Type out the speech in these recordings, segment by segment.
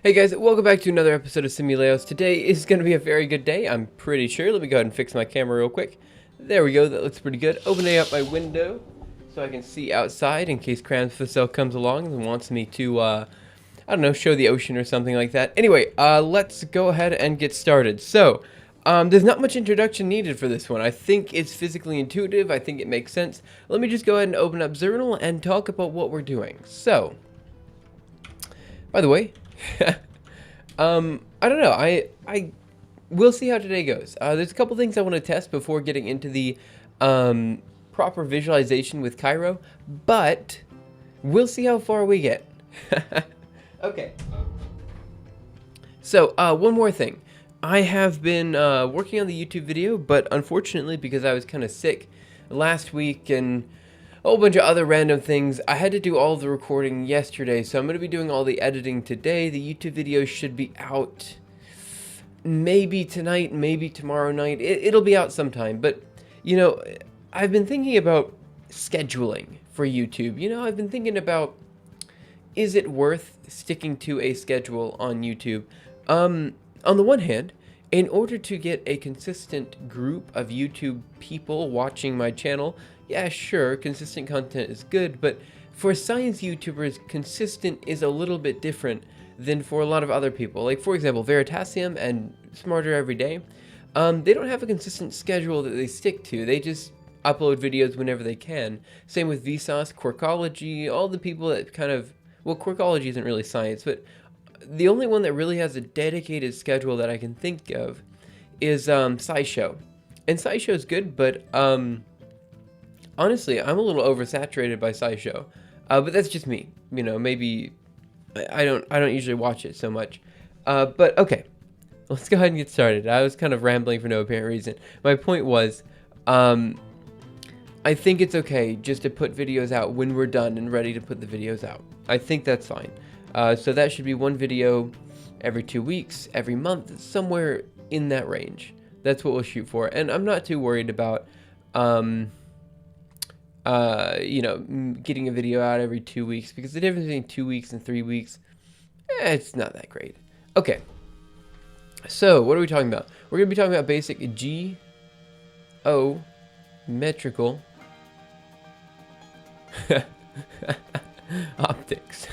Hey guys, welcome back to another episode of Simuleos. Today is going to be a very good day, I'm pretty sure. Let me go ahead and fix my camera real quick. There we go, that looks pretty good. Opening up my window so I can see outside in case Cramsfacel comes along and wants me to, I don't know, show the ocean or something like that. Anyway, let's go ahead and get started. So, there's not much introduction needed for this one. I think it's physically intuitive, I think it makes sense. Let me just go ahead and open up Zernal and talk about what we're doing. So, by the way, I don't know. I we'll see how today goes. There's a couple things I want to test before getting into the proper visualization with Cairo, but we'll see how far we get. Okay. So, one more thing. I have been working on the YouTube video, but unfortunately, because I was kind of sick last week and a whole bunch of other random things, I had to do all the recording yesterday, so I'm going to be doing all the editing today. The YouTube video should be out maybe tonight, maybe tomorrow night. It'll be out sometime, but, you know, I've been thinking about scheduling for YouTube. You know, I've been thinking about, is it worth sticking to a schedule on YouTube? On the one hand, in order to get a consistent group of YouTube people watching my channel, yeah, sure, consistent content is good, but for science YouTubers, consistent is a little bit different than for a lot of other people. Like, for example, Veritasium and Smarter Every Day, they don't have a consistent schedule that they stick to. They just upload videos whenever they can. Same with Vsauce, Quirkology, all the people that kind of, well, Quirkology isn't really science, but the only one that really has a dedicated schedule that I can think of is SciShow. And SciShow is good, but honestly, I'm a little oversaturated by SciShow. But that's just me. You know, maybe I don't usually watch it so much. But okay, let's go ahead and get started. I was kind of rambling for no apparent reason. My point was, I think it's okay just to put videos out when we're done and ready to put the videos out. I think that's fine. So that should be one video every 2 weeks, every month, somewhere in that range. That's what we'll shoot for. And I'm not too worried about, you know, getting a video out every 2 weeks, because the difference between 2 weeks and 3 weeks, it's not that great. Okay. So what are we talking about? We're going to be talking about basic geometrical optics.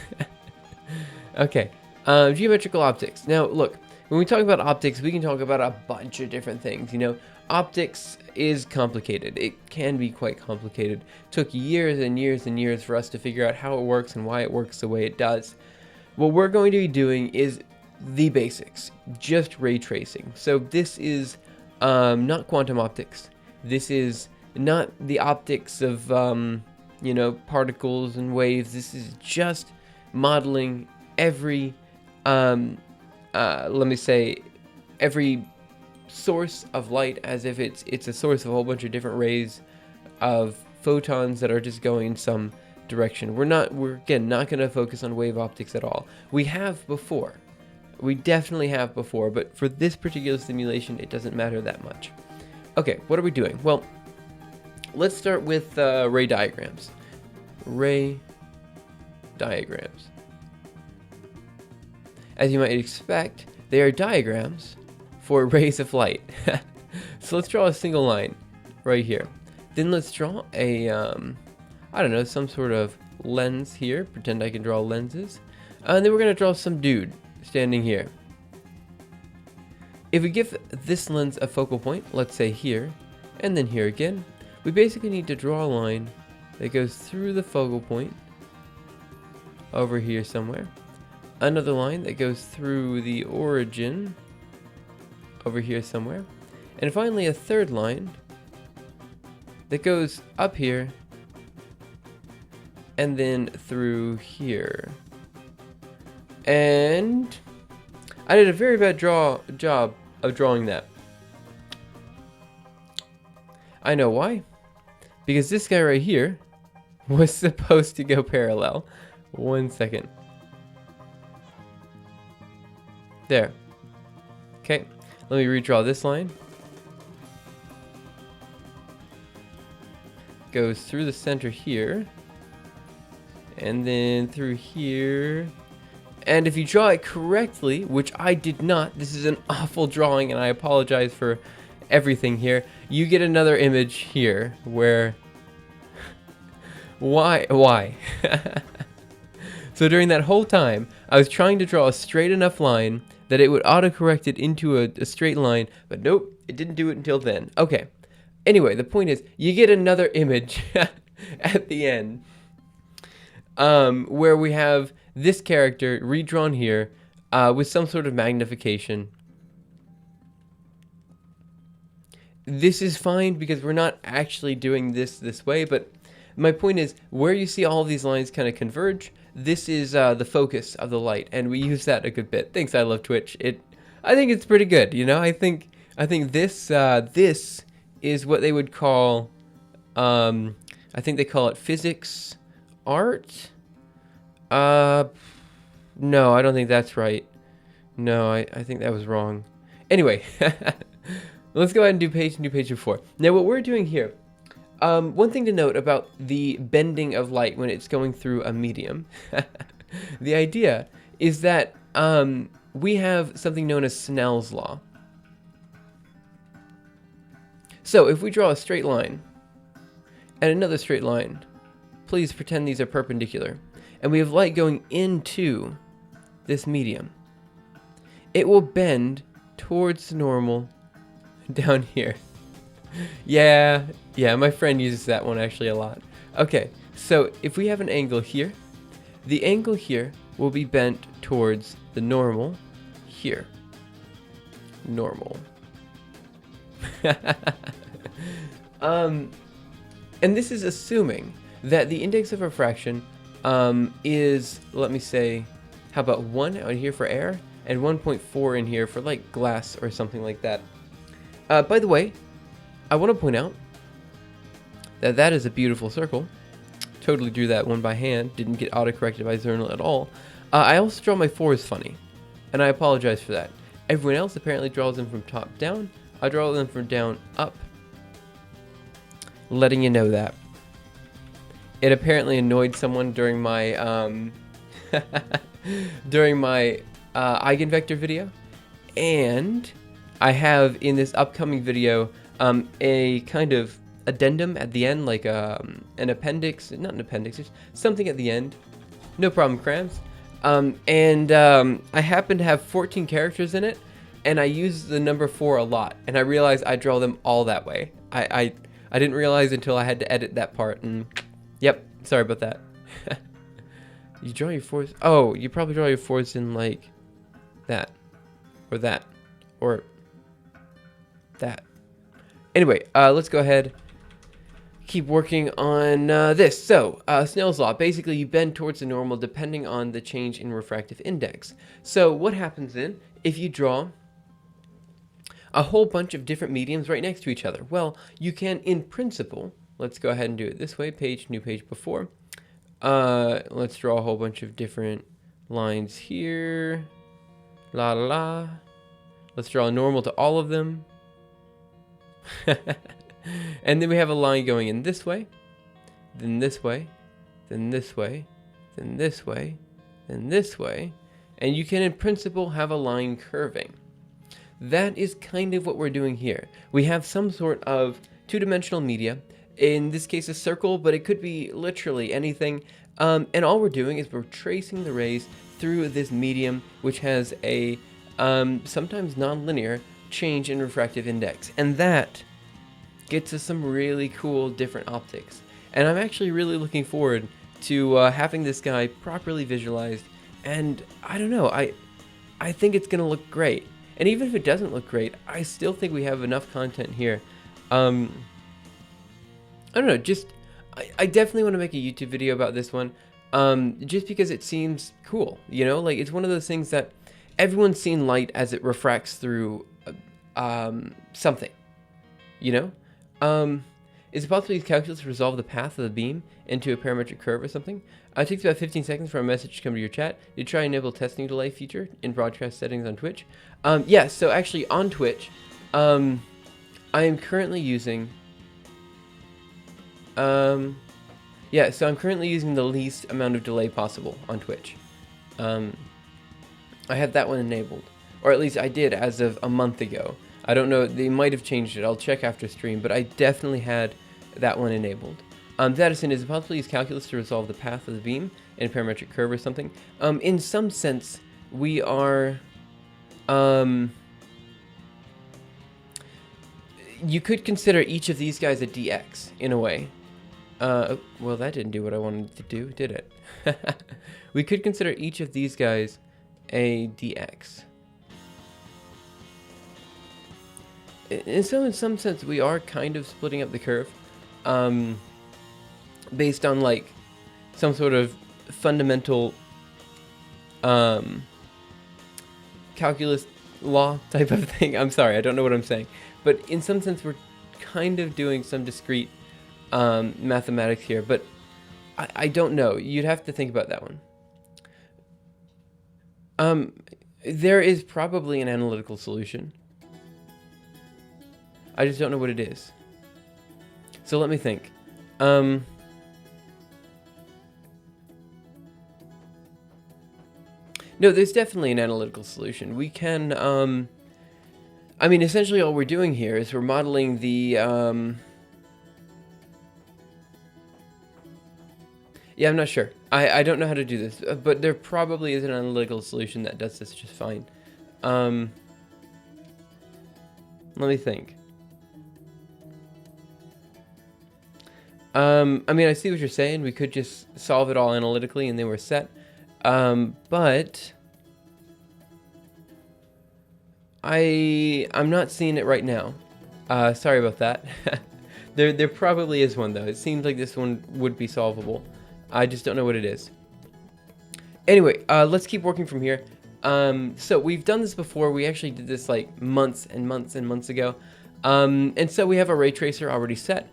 Okay, geometrical optics. Now, look, when we talk about optics, we can talk about a bunch of different things. You know, optics is complicated. It can be quite complicated. It took years and years and years for us to figure out how it works and why it works the way it does. What we're going to be doing is the basics, just ray tracing. So this is not quantum optics. This is not the optics of, you know, particles and waves. This is just modeling every, let me say, every source of light as if it's a source of a whole bunch of different rays of photons that are just going in some direction. We're again not going to focus on wave optics at all. We have before. We definitely have before, but for this particular simulation, it doesn't matter that much. Okay, what are we doing? Well, let's start with ray diagrams. Ray diagrams. As you might expect, they are diagrams for rays of light. So let's draw a single line right here. Then let's draw a, I don't know, some sort of lens here. Pretend I can draw lenses. And then we're going to draw some dude standing here. If we give this lens a focal point, let's say here, and then here again, we basically need to draw a line that goes through the focal point over here somewhere. Another line that goes through the origin over here somewhere. And finally a third line that goes up here and then through here. And I did a very bad job of drawing that. I know why. Because this guy right here was supposed to go parallel. 1 second. There. Okay, let me redraw this line. Goes through the center here. And then through here. And if you draw it correctly, which I did not, this is an awful drawing and I apologize for everything here, you get another image here where... Why? So during that whole time, I was trying to draw a straight enough line that it would autocorrect it into a straight line, but nope, it didn't do it until then. Okay, anyway, the point is, you get another image at the end, where we have this character redrawn here with some sort of magnification. This is fine because we're not actually doing this way, but my point is, where you see all of these lines kind of converge, this is the focus of the light, and we use that a good bit. Thanks, I love Twitch. I think it's pretty good, you know. I think this is what they would call, I think they call it physics art. No, I don't think that's right. No, I think that was wrong. Anyway, let's go ahead and do page new page 4. Now, what we're doing here. One thing to note about the bending of light when it's going through a medium, the idea is that we have something known as Snell's law. So if we draw a straight line and another straight line, please pretend these are perpendicular, and we have light going into this medium, it will bend towards the normal down here. Yeah, my friend uses that one actually a lot. Okay, so if we have an angle here, the angle here will be bent towards the normal here. Normal. And this is assuming that the index of refraction is, let me say, how about 1 out here for air and 1.4 in here for like glass or something like that. By the way, I want to point out that that is a beautiful circle. Totally drew that one by hand. Didn't get autocorrected by Zernal at all. I also draw my 4s funny, and I apologize for that. Everyone else apparently draws them from top down. I draw them from down up. Letting you know that. It apparently annoyed someone during my eigenvector video, and I have in this upcoming video a kind of addendum at the end, like an appendix, not an appendix, just something at the end. No problem, Crams. I happen to have 14 characters in it, and I use the number 4 a lot, and I realized I draw them all that way. I didn't realize until I had to edit that part, and yep, sorry about that. You draw your 4s, oh, you probably draw your 4s in like that, or that, or that. Anyway, let's go ahead, keep working on this. So, Snell's law, basically you bend towards the normal depending on the change in refractive index. So what happens then if you draw a whole bunch of different mediums right next to each other? Well, you can, in principle, let's go ahead and do it this way, new page before. Let's draw a whole bunch of different lines here, la la la. Let's draw a normal to all of them. And then we have a line going in this way, then this way, then this way, then this way, then this way, and you can in principle have a line curving. That is kind of what we're doing here. We have some sort of two-dimensional media, in this case a circle, but it could be literally anything, and all we're doing is we're tracing the rays through this medium, which has a sometimes non-linear change in refractive index, and that gets us some really cool different optics. And I'm actually really looking forward to having this guy properly visualized, and I don't know, I think it's gonna look great. And even if it doesn't look great, I still think we have enough content here. I don't know, just I definitely want to make a YouTube video about this one, just because it seems cool, you know, like it's one of those things that everyone's seen light as it refracts through something, you know. Is it possible to use calculus to resolve the path of the beam into a parametric curve or something? It takes about 15 seconds for a message to come to your chat. Did you try enable testing delay feature in broadcast settings on Twitch? Yeah, so actually on Twitch, I am currently using, yeah, so I'm currently using the least amount of delay possible on Twitch. I have that one enabled. Or at least I did as of a month ago. I don't know, they might have changed it. I'll check after stream, but I definitely had that one enabled. Addison, is it possible to use calculus to resolve the path of the beam in a parametric curve or something? In some sense, we are... you could consider each of these guys a dx, in a way. Well, that didn't do what I wanted to do, did it? We could consider each of these guys a dx. In some sense, we are kind of splitting up the curve, based on like some sort of fundamental calculus law type of thing. I'm sorry, I don't know what I'm saying, but in some sense, we're kind of doing some discrete mathematics here. But I don't know. You'd have to think about that one. There is probably an analytical solution. I just don't know what it is. So let me think. No, there's definitely an analytical solution. We can, I mean, essentially all we're doing here is we're modeling the, yeah, I'm not sure. I don't know how to do this, but there probably is an analytical solution that does this just fine. Let me think. I mean, I see what you're saying. We could just solve it all analytically and then we're set. But I'm not seeing it right now. Sorry about that. There probably is one though. It seems like this one would be solvable. I just don't know what it is. Anyway, let's keep working from here. So we've done this before. We actually did this like months and months and months ago. And so we have our ray tracer already set.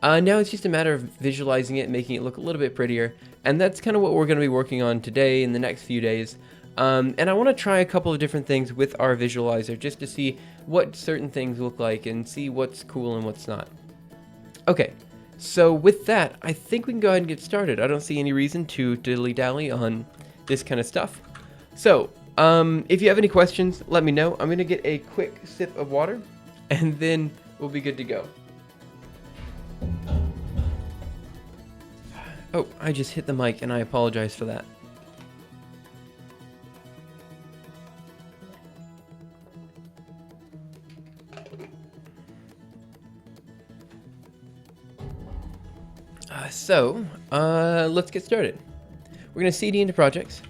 Now it's just a matter of visualizing it, making it look a little bit prettier. And that's kind of what we're going to be working on today in the next few days. And I want to try a couple of different things with our visualizer just to see what certain things look like and see what's cool and what's not. Okay, so with that, I think we can go ahead and get started. I don't see any reason to dilly-dally on this kind of stuff. So, if you have any questions, let me know. I'm going to get a quick sip of water and then we'll be good to go. Oh, I just hit the mic and I apologize for that. Let's get started. We're going to CD into projects,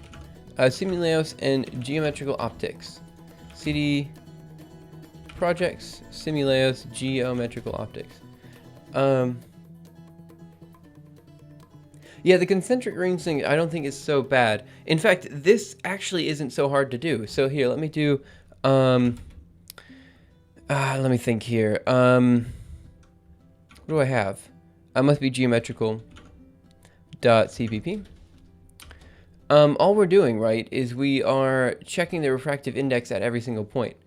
Simuleos and Geometrical Optics. CD projects, Simuleos, Geometrical Optics. Yeah, the concentric rings thing, I don't think is so bad. In fact, this actually isn't so hard to do. So here, let me do, let me think here. What do I have? I must be geometrical.cpp. All we're doing, right, is we are checking the refractive index at every single point.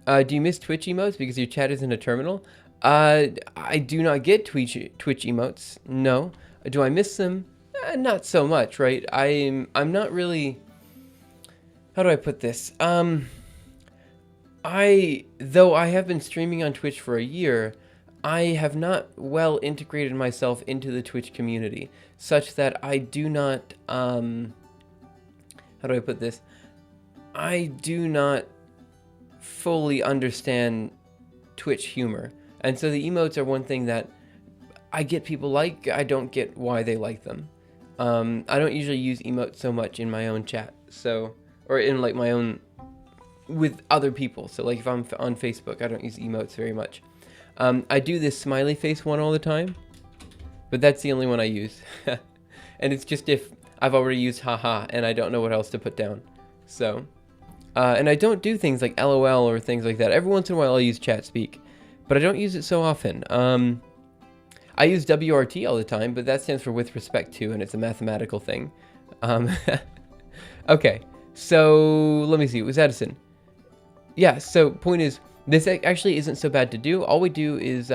Do you miss Twitch emotes because your chat isn't a terminal? I do not get Twitch emotes, no. Do I miss them? Not so much, right? I'm not really... How do I put this? Though I have been streaming on Twitch for a year, I have not well integrated myself into the Twitch community, such that I do not... how do I put this? I do not fully understand Twitch humor. And so the emotes are one thing that I get people like. I don't get why they like them. I don't usually use emotes so much in my own chat, so, or in like my own, with other people. So like if I'm on Facebook, I don't use emotes very much. I do this smiley face one all the time, but that's the only one I use. And it's just if I've already used haha and I don't know what else to put down. So, and I don't do things like LOL or things like that. Every once in a while I'll use chat speak, but I don't use it so often. I use WRT all the time, but that stands for with respect to, and it's a mathematical thing. Okay, so let me see. It was Edison. Yeah, so point is, this actually isn't so bad to do. All we do is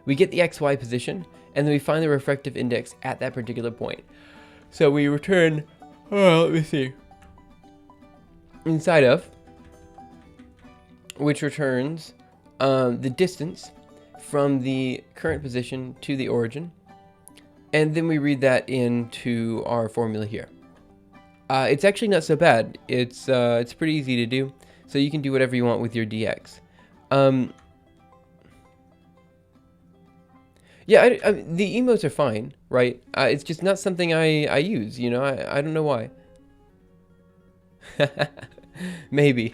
we get the XY position, and then we find the refractive index at that particular point. So we return, let me see. inside of, which returns the distance from the current position to the origin. And then we read that into our formula here. It's actually not so bad. It's pretty easy to do. So you can do whatever you want with your dx. Yeah, the emotes are fine, right? It's just not something I use, you know? I don't know why. Maybe.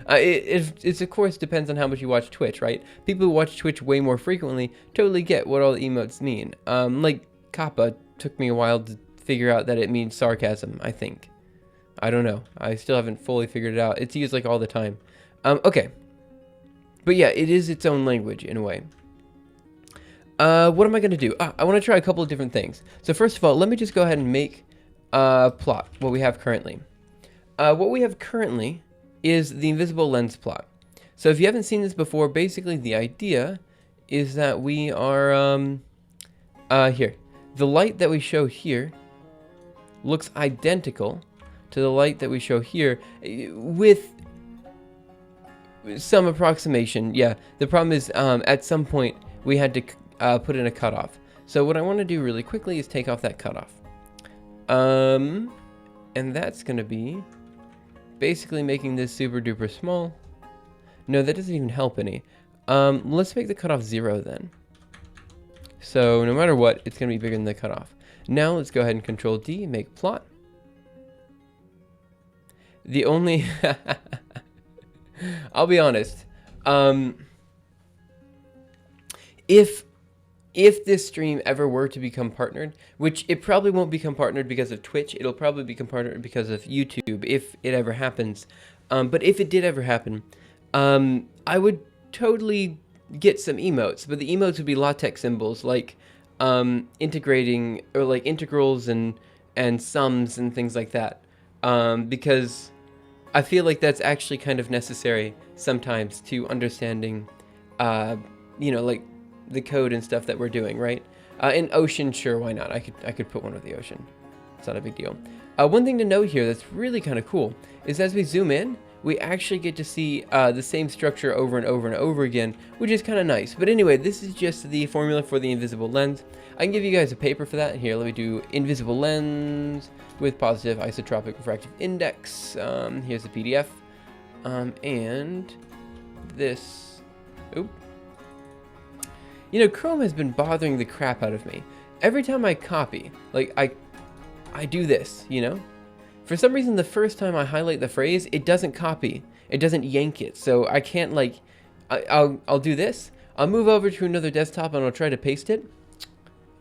It of course depends on how much you watch Twitch, right? People who watch Twitch way more frequently totally get what all the emotes mean. Like Kappa took me a while to figure out that it means sarcasm, I think. I don't know. I still haven't fully figured it out. It's used like all the time. Okay. But yeah, it is its own language in a way. What am I going to do? I want to try a couple of different things. So first of all, let me just go ahead and make plot, what we have currently. What we have currently is the invisible lens plot. So if you haven't seen this before, basically the idea is that we are, here. The light that we show here looks identical to the light that we show here with some approximation. Yeah, the problem is at some point we had to put in a cutoff. So what I want to do really quickly is take off that cutoff. And that's going to be basically making this super duper small. No, that doesn't even help any. Let's make the cutoff 0 then. So no matter what, it's going to be bigger than the cutoff. Now let's go ahead and Control D, make plot. The only... I'll be honest. If this stream ever were to become partnered, which it probably won't become partnered because of Twitch, it'll probably become partnered because of YouTube, if it ever happens. But if it did ever happen, I would totally get some emotes, but the emotes would be LaTeX symbols, like integrating, or like integrals and sums and things like that. Because I feel like that's actually kind of necessary sometimes to understanding, you know, like the code and stuff that we're doing, right? In ocean, sure, why not? I could put one with the ocean. It's not a big deal. One thing to note here that's really kind of cool is as we zoom in, we actually get to see the same structure over and over and over again, which is kind of nice. But anyway, this is just the formula for the invisible lens. I can give you guys a paper for that. Here, let me do invisible lens with positive isotropic refractive index. Here's the PDF. And this... Oop. You know, Chrome has been bothering the crap out of me. Every time I copy, like, I do this, you know? For some reason, the first time I highlight the phrase, it doesn't copy. It doesn't yank it. So I can't, like, I'll do this. I'll move over to another desktop and I'll try to paste it.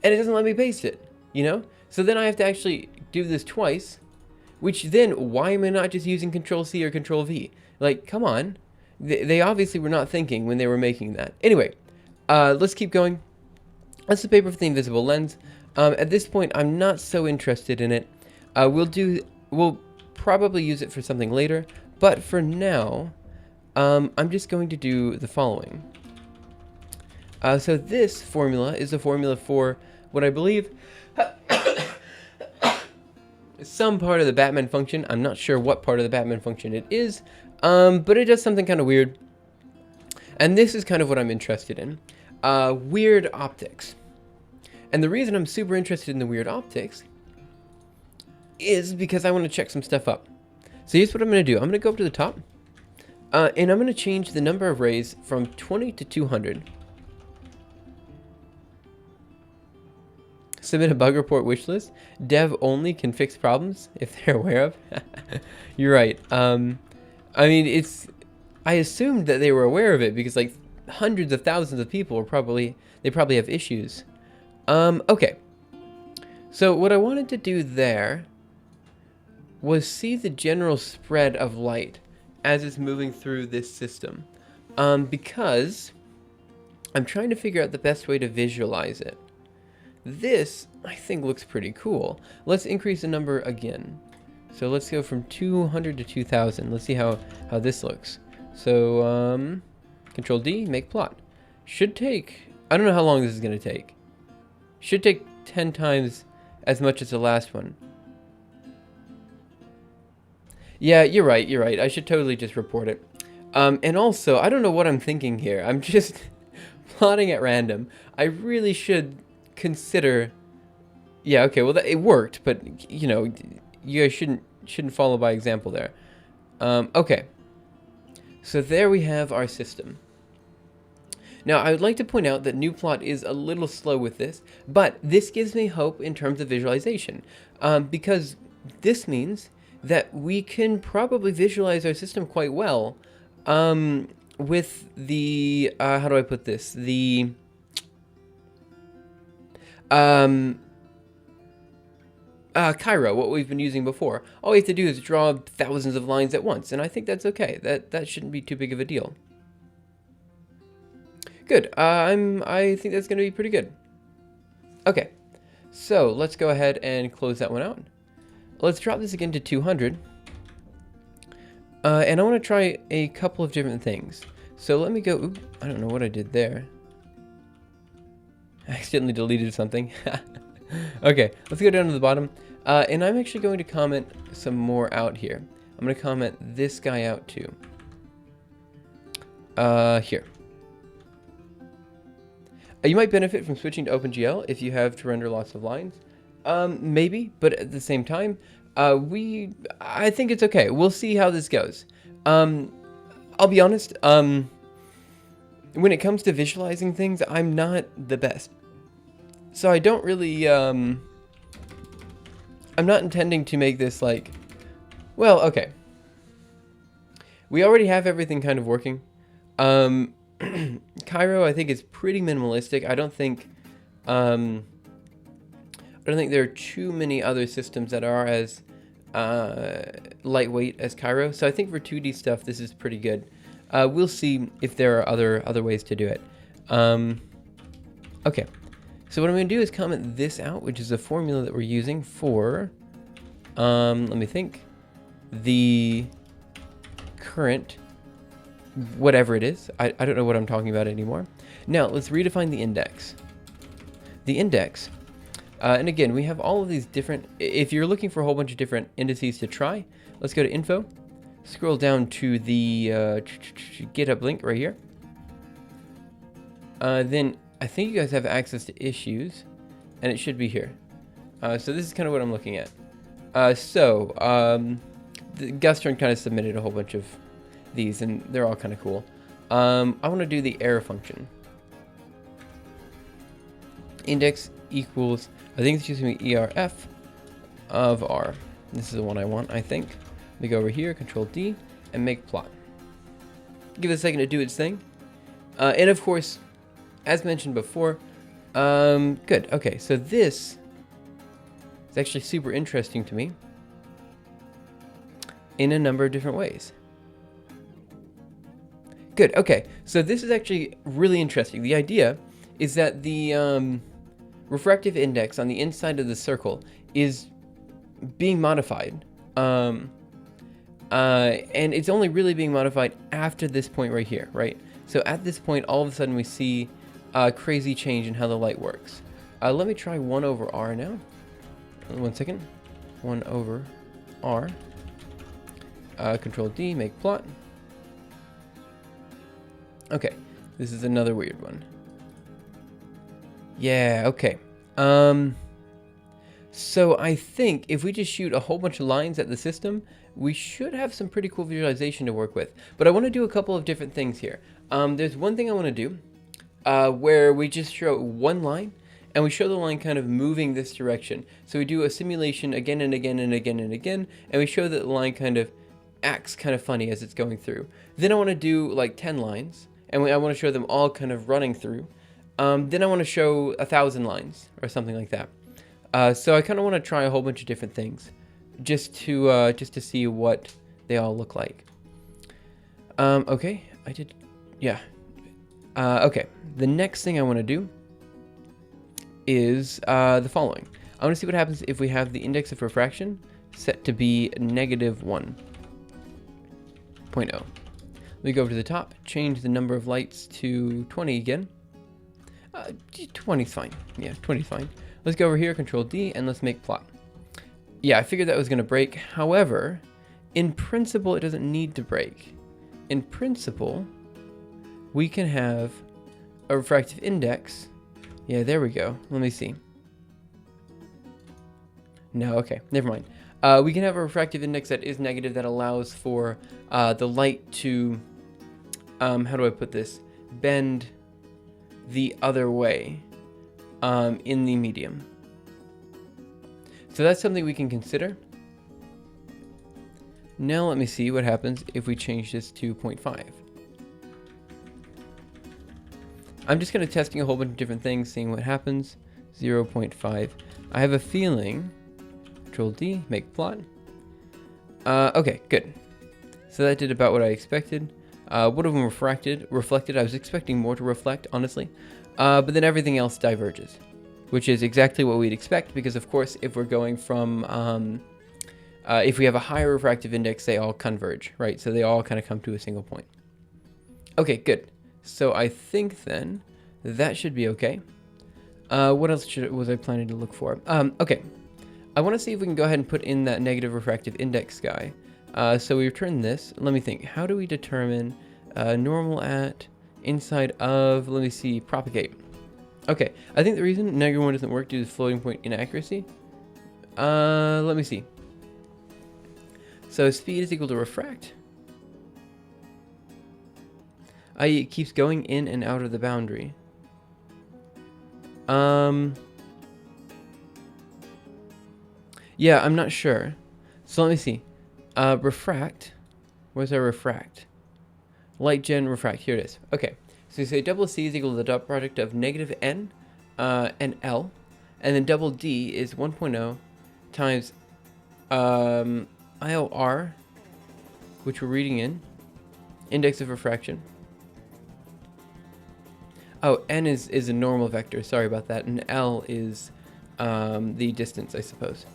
And it doesn't let me paste it, you know? So then I have to actually do this twice. Which then, why am I not just using Control-C or Control-V? Like, come on. They obviously were not thinking when they were making that. Anyway. Let's keep going. That's the paper for the invisible lens. At this point, I'm not so interested in it. We'll probably use it for something later, but for now, I'm just going to do the following. So this formula is a formula for what I believe some part of the Batman function. I'm not sure what part of the Batman function it is, but it does something kind of weird. And this is kind of what I'm interested in. Weird optics. And the reason I'm super interested in the weird optics is because I want to check some stuff up. So here's what I'm going to do. I'm going to go up to the top. And I'm going to change the number of rays from 20 to 200. Submit a bug report wish list. Dev only can fix problems if they're aware of. You're right. I mean, I assumed that they were aware of it because like hundreds of thousands of people are probably have issues. Okay. So what I wanted to do there was see the general spread of light as it's moving through this system. Because I'm trying to figure out the best way to visualize it. This, I think, looks pretty cool. Let's increase the number again. So let's go from 200 to 2000. Let's see how this looks. So, Control D, make plot. Should take, I don't know how long this is going to take. Should take 10 times as much as the last one. Yeah, you're right, you're right. I should totally just report it. And also, I don't know what I'm thinking here. I'm just plotting at random. I really should consider... Yeah, okay, well, it worked, but, you know, you guys shouldn't follow by example there. Okay. So there we have our system. Now, I would like to point out that NewPlot is a little slow with this, but this gives me hope in terms of visualization, because this means that we can probably visualize our system quite well with the, how do I put this? The, Cairo, what we've been using before. All we have to do is draw thousands of lines at once, and I think that's okay. That shouldn't be too big of a deal. Good. I think that's going to be pretty good. Okay. So let's go ahead and close that one out. Let's drop this again to 200. And I want to try a couple of different things. So let me go... Oops, I don't know what I did there. I accidentally deleted something. Okay, let's go down to the bottom. And I'm actually going to comment some more out here. I'm going to comment this guy out too. Here. You might benefit from switching to OpenGL if you have to render lots of lines. Maybe, but at the same time, I think it's okay. We'll see how this goes. I'll be honest, when it comes to visualizing things, I'm not the best. So I don't really, I'm not intending to make this like, well, okay. We already have everything kind of working. Cairo, I think, is pretty minimalistic. I don't think there are too many other systems that are as lightweight as Cairo. So I think for 2D stuff, this is pretty good. We'll see if there are other ways to do it. Okay, so what I'm going to do is comment this out, which is a formula that we're using for, let me think, the current... whatever it is. I don't know what I'm talking about anymore. Now, let's redefine the index. The index, and again, we have all of these different, if you're looking for a whole bunch of different indices to try, let's go to info, scroll down to the GitHub link right here. Then I think you guys have access to issues, and it should be here. So this is kind of what I'm looking at. The Gustern kind of submitted a whole bunch of these, and they're all kind of cool. I want to do the error function. Index equals, I think it's just going to be ERF of R. This is the one I want, I think. Let me go over here, Control D, and make plot. Give it a second to do its thing. And of course, as mentioned before, good. Okay, so this is actually super interesting to me in a number of different ways. Good, okay, so this is actually really interesting. The idea is that the refractive index on the inside of the circle is being modified. And it's only really being modified after this point right here, right? So at this point, all of a sudden we see a crazy change in how the light works. Let me try 1 over R now. 1 second. 1 over R. Control D, make plot. Okay, this is another weird one. Yeah, okay. So I think if we just shoot a whole bunch of lines at the system, we should have some pretty cool visualization to work with. But I want to do a couple of different things here. There's one thing I want to do where we just show one line, and we show the line kind of moving this direction. So we do a simulation again and again and again and again, and we show that the line kind of acts kind of funny as it's going through. Then I want to do like 10 lines, and I want to show them all kind of running through. Then I want to show 1,000 lines or something like that. So I kind of want to try a whole bunch of different things just to see what they all look like. Okay, I did, yeah. Okay, the next thing I want to do is the following. I want to see what happens if we have the index of refraction set to be -1.0. Let me go over to the top, change the number of lights to 20 again. 20 is fine. Yeah, 20 is fine. Let's go over here, Control D, and let's make plot. Yeah, I figured that was going to break. However, In principle, it doesn't need to break. In principle, we can have a refractive index. Yeah, there we go. Let me see. No, okay, never mind. We can have a refractive index that is negative that allows for the light to, how do I put this, bend the other way in the medium. So that's something we can consider. Now let me see what happens if we change this to 0.5. I'm just kind of testing a whole bunch of different things, seeing what happens. 0.5. I have a feeling. Control D, make plot. Okay, good. So that did about what I expected. One of them reflected. I was expecting more to reflect, honestly. But then everything else diverges, which is exactly what we'd expect, because of course, if we're going from, if we have a higher refractive index, they all converge, right? So they all kind of come to a single point. Okay, good. So I think then that should be okay. What else was I planning to look for? Okay. I want to see if we can go ahead and put in that negative refractive index guy. So we return this. Let me think. How do we determine normal at inside of, let me see, propagate? Okay. I think the reason -1 doesn't work due to floating point inaccuracy. Let me see. So speed is equal to refract. I.e. it keeps going in and out of the boundary. Yeah, I'm not sure. So let me see. Refract. Where's our refract? Light gen refract. Here it is. Okay. So you say double C is equal to the dot product of negative N and L. And then double D is 1.0 times IOR, which we're reading in. Index of refraction. Oh, N is a normal vector. Sorry about that. And L is the distance, I suppose.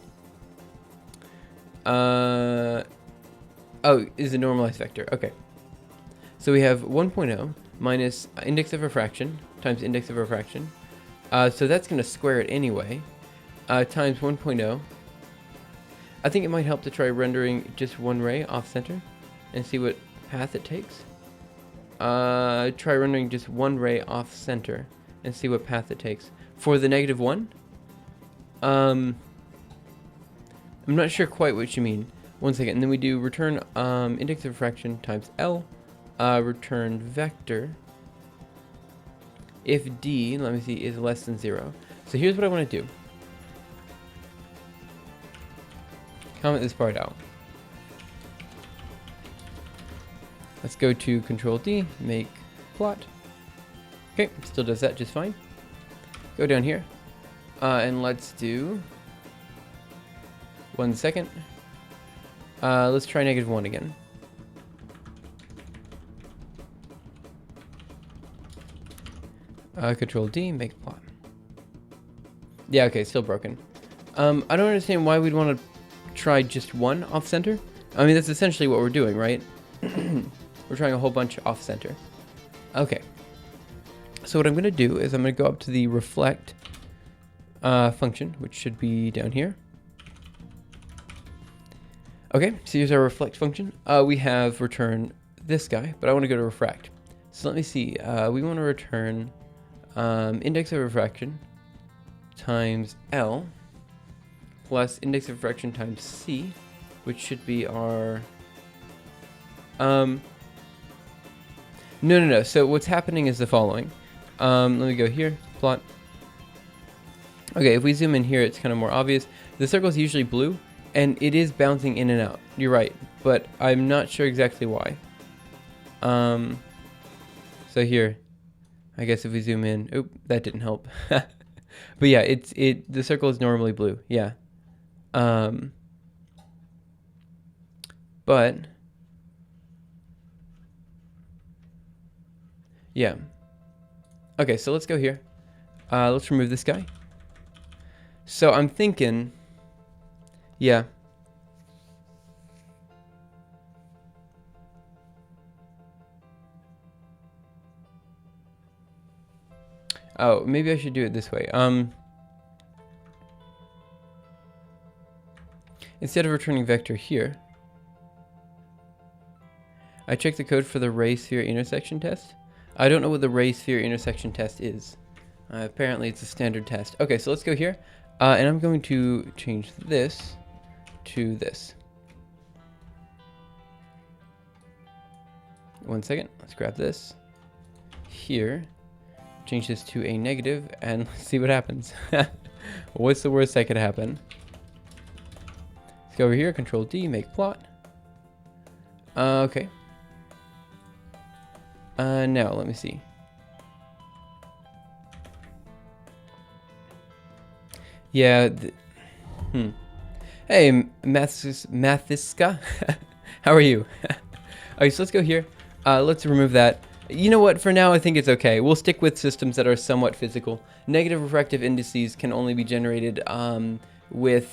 Oh, is a normalized vector. Okay. So we have 1.0 minus index of refraction times index of refraction. So that's going to square it anyway. Times 1.0. I think it might help to try rendering just one ray off center and see what path it takes. Try rendering just one ray off center and see what path it takes. For the -1, I'm not sure quite what you mean. One second, and then we do return index of refraction times L, return vector, if D, let me see, is less than 0. So here's what I want to do. Comment this part out. Let's go to Control D, make plot. Okay, still does that just fine. Go down here, and let's do 1 second. Let's try -1 again. Control D, make plot. Yeah, okay, still broken. I don't understand why we'd want to try just one off center. I mean, that's essentially what we're doing, right? We're trying a whole bunch off center. Okay. So what I'm going to do is I'm going to go up to the reflect function, which should be down here. Okay, so here's our reflect function. We have return this guy, but I want to go to refract. So let me see. We want to return index of refraction times L plus index of refraction times C, which should be our... No. So what's happening is the following. Let me go here, plot. Okay, if we zoom in here, it's kind of more obvious. The circle is usually blue, and it is bouncing in and out. You're right, but I'm not sure exactly why. So here, I guess if we zoom in, oop, that didn't help. But yeah, the circle is normally blue. Yeah. But yeah. Okay, so let's go here. Let's remove this guy. So I'm thinking, yeah. Oh, maybe I should do it this way. Instead of returning vector here, I checked the code for the ray sphere intersection test. I don't know what the ray sphere intersection test is. Apparently it's a standard test. Okay, so let's go here. And I'm going to change this to this. One second, let's grab this. Here, change this to a negative, and let's see what happens. What's the worst that could happen? Let's go over here, Control D, make plot. Okay. Now, let me see. Yeah. Hey, Mathiska. How are you? Okay, so let's go here. Let's remove that. You know what? For now, I think it's okay. We'll stick with systems that are somewhat physical. Negative refractive indices can only be generated with...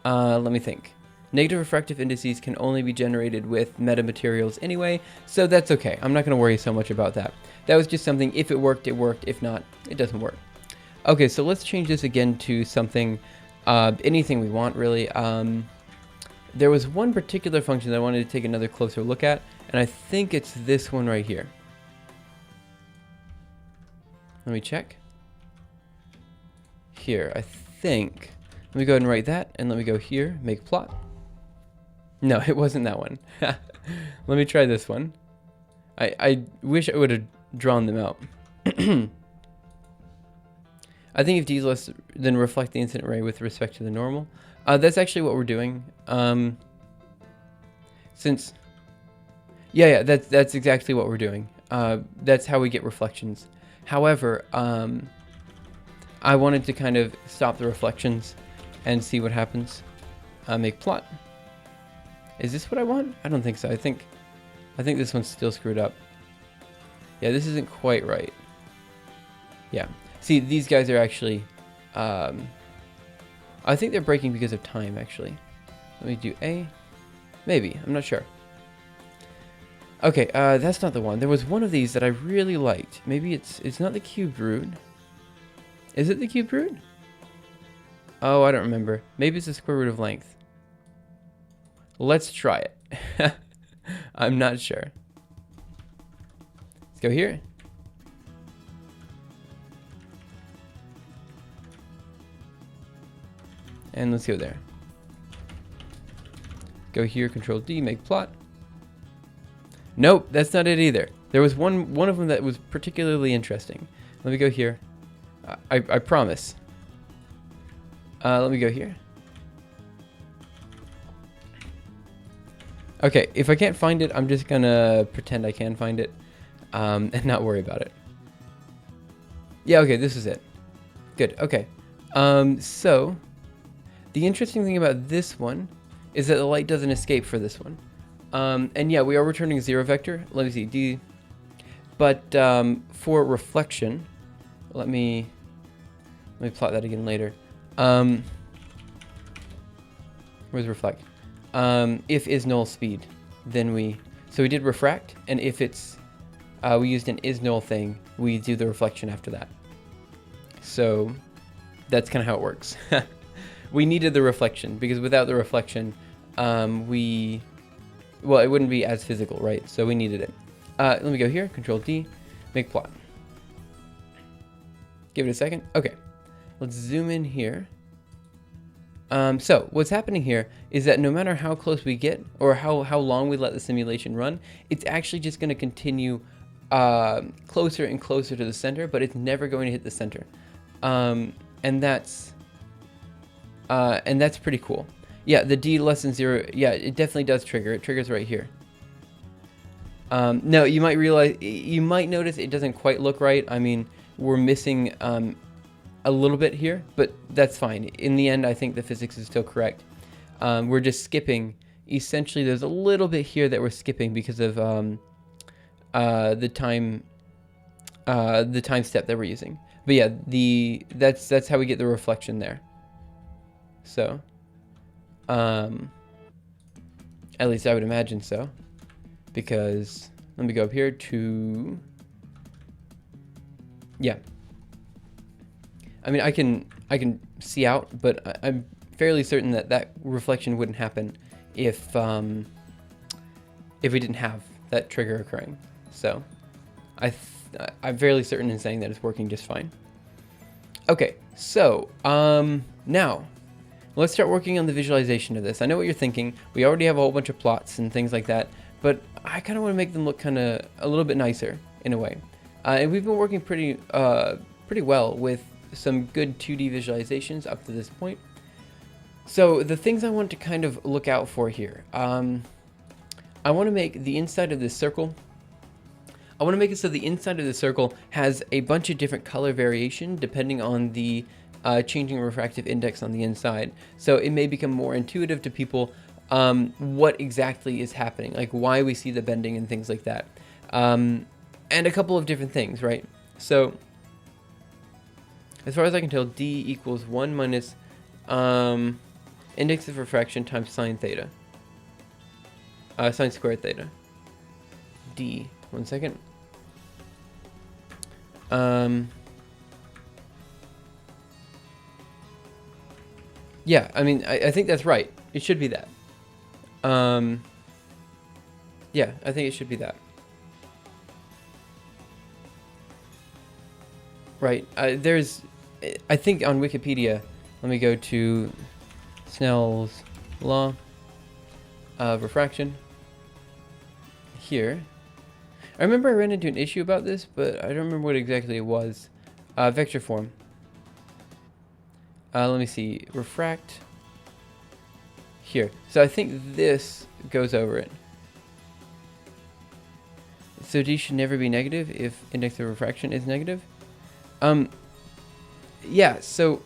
let me think. Negative refractive indices can only be generated with metamaterials anyway, so that's okay. I'm not going to worry so much about that. That was just something, if it worked, it worked. If not, it doesn't work. Okay, so let's change this again to something, anything we want, really. There was one particular function that I wanted to take another closer look at, and I think it's this one right here. Let me check. Here, I think. Let me go ahead and write that, and let me go here, make plot. No, it wasn't that one. Let me try this one. I wish I would have drawn them out. I think if d is less, then reflect the incident ray with respect to the normal. That's actually what we're doing. Yeah, that's exactly what we're doing. That's how we get reflections. However, I wanted to kind of stop the reflections and see what happens. Make plot. Is this what I want? I don't think so. I think this one's still screwed up. Yeah, this isn't quite right. Yeah. See, these guys are actually... I think they're breaking because of time, actually. Let me do A. Maybe. I'm not sure. Okay, that's not the one. There was one of these that I really liked. Maybe it's not the cubed root. Is it the cubed root? Oh, I don't remember. Maybe it's the square root of length. Let's try it. I'm not sure. Let's go here. And let's go there. Go here, Control D, make plot. Nope, that's not it either. There was one of them that was particularly interesting. Let me go here. I promise. Let me go here. Okay, if I can't find it, I'm just gonna pretend I can find it, and not worry about it. Yeah, okay, this is it. Good, okay. So, the interesting thing about this one is that the light doesn't escape for this one. And yeah, we are returning 0 vector. Let me see, D. But for reflection, let me plot that again later. Where's reflect? If is null speed, then we did refract, and if it's we used an is null thing, we do the reflection after that. So that's kind of how it works. We needed the reflection because without the reflection, it wouldn't be as physical, right? So we needed it. Let me go here, Control D, make plot. Give it a second. Okay, let's zoom in here. So what's happening here is that no matter how close we get or how long we let the simulation run, it's actually just going to continue closer and closer to the center, but it's never going to hit the center. And that's pretty cool. Yeah, the D less than 0, yeah, it definitely does trigger. It triggers right here. No, you might notice it doesn't quite look right. I mean, we're missing a little bit here, but that's fine. In the end, I think the physics is still correct. We're just skipping. Essentially, there's a little bit here that we're skipping because of the time step that we're using. But yeah, that's how we get the reflection there. So, at least I would imagine so, because let me go up here to, yeah. I mean, I can see out, but I'm fairly certain that reflection wouldn't happen if if we didn't have that trigger occurring. So I'm fairly certain in saying that it's working just fine. Okay, so now let's start working on the visualization of this. I know what you're thinking. We already have a whole bunch of plots and things like that, but I kind of want to make them look kind of a little bit nicer in a way. And we've been working pretty well with some good 2D visualizations up to this point. So the things I want to kind of look out for here, I want to make the inside of this circle, I want to make it so the inside of the circle has a bunch of different color variation depending on the changing refractive index on the inside. So it may become more intuitive to people what exactly is happening, like why we see the bending and things like that. And a couple of different things, right? So as far as I can tell, D equals 1 minus index of refraction times sine theta. Sine squared theta. D. 1 second. Yeah, I mean, I think that's right. It should be that. Yeah, I think it should be that. Right. There's, I think on Wikipedia, let me go to Snell's law of refraction here. I remember I ran into an issue about this, but I don't remember what exactly it was. Vector form. Let me see. Refract. Here. So I think this goes over it. So D should never be negative if index of refraction is negative. Yeah, so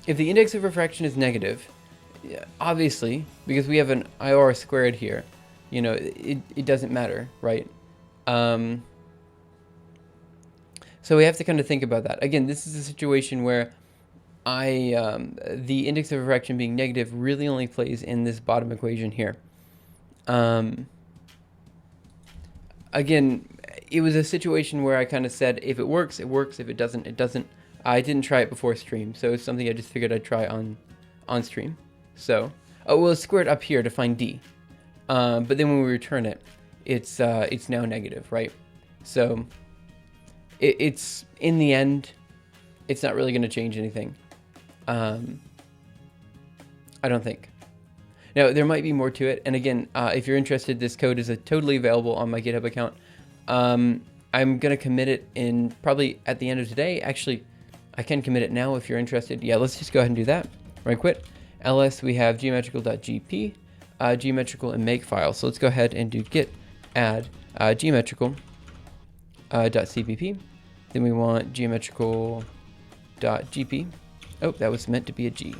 if the index of refraction is negative, obviously, because we have an IR squared here, you know, it doesn't matter, right? So we have to kind of think about that. Again, this is a situation where the index of refraction being negative really only plays in this bottom equation here. Again, it was a situation where I kind of said, if it works, it works. If it doesn't, it doesn't. I didn't try it before stream, so it's something I just figured I'd try on stream. So, oh, well, it's squared up here to find D. But then when we return it, it's now negative, right? So it's in the end, it's not really going to change anything. I don't think. Now, there might be more to it. And again, if you're interested, this code is totally available on my GitHub account. I'm going to commit it in probably at the end of today. Actually, I can commit it now if you're interested. Yeah, let's just go ahead and do that. Right, quit. ls, we have geometrical.gp, geometrical and makefile. So let's go ahead and do git add geometrical.cpp. Then we want geometrical.gp. Oh, that was meant to be a G.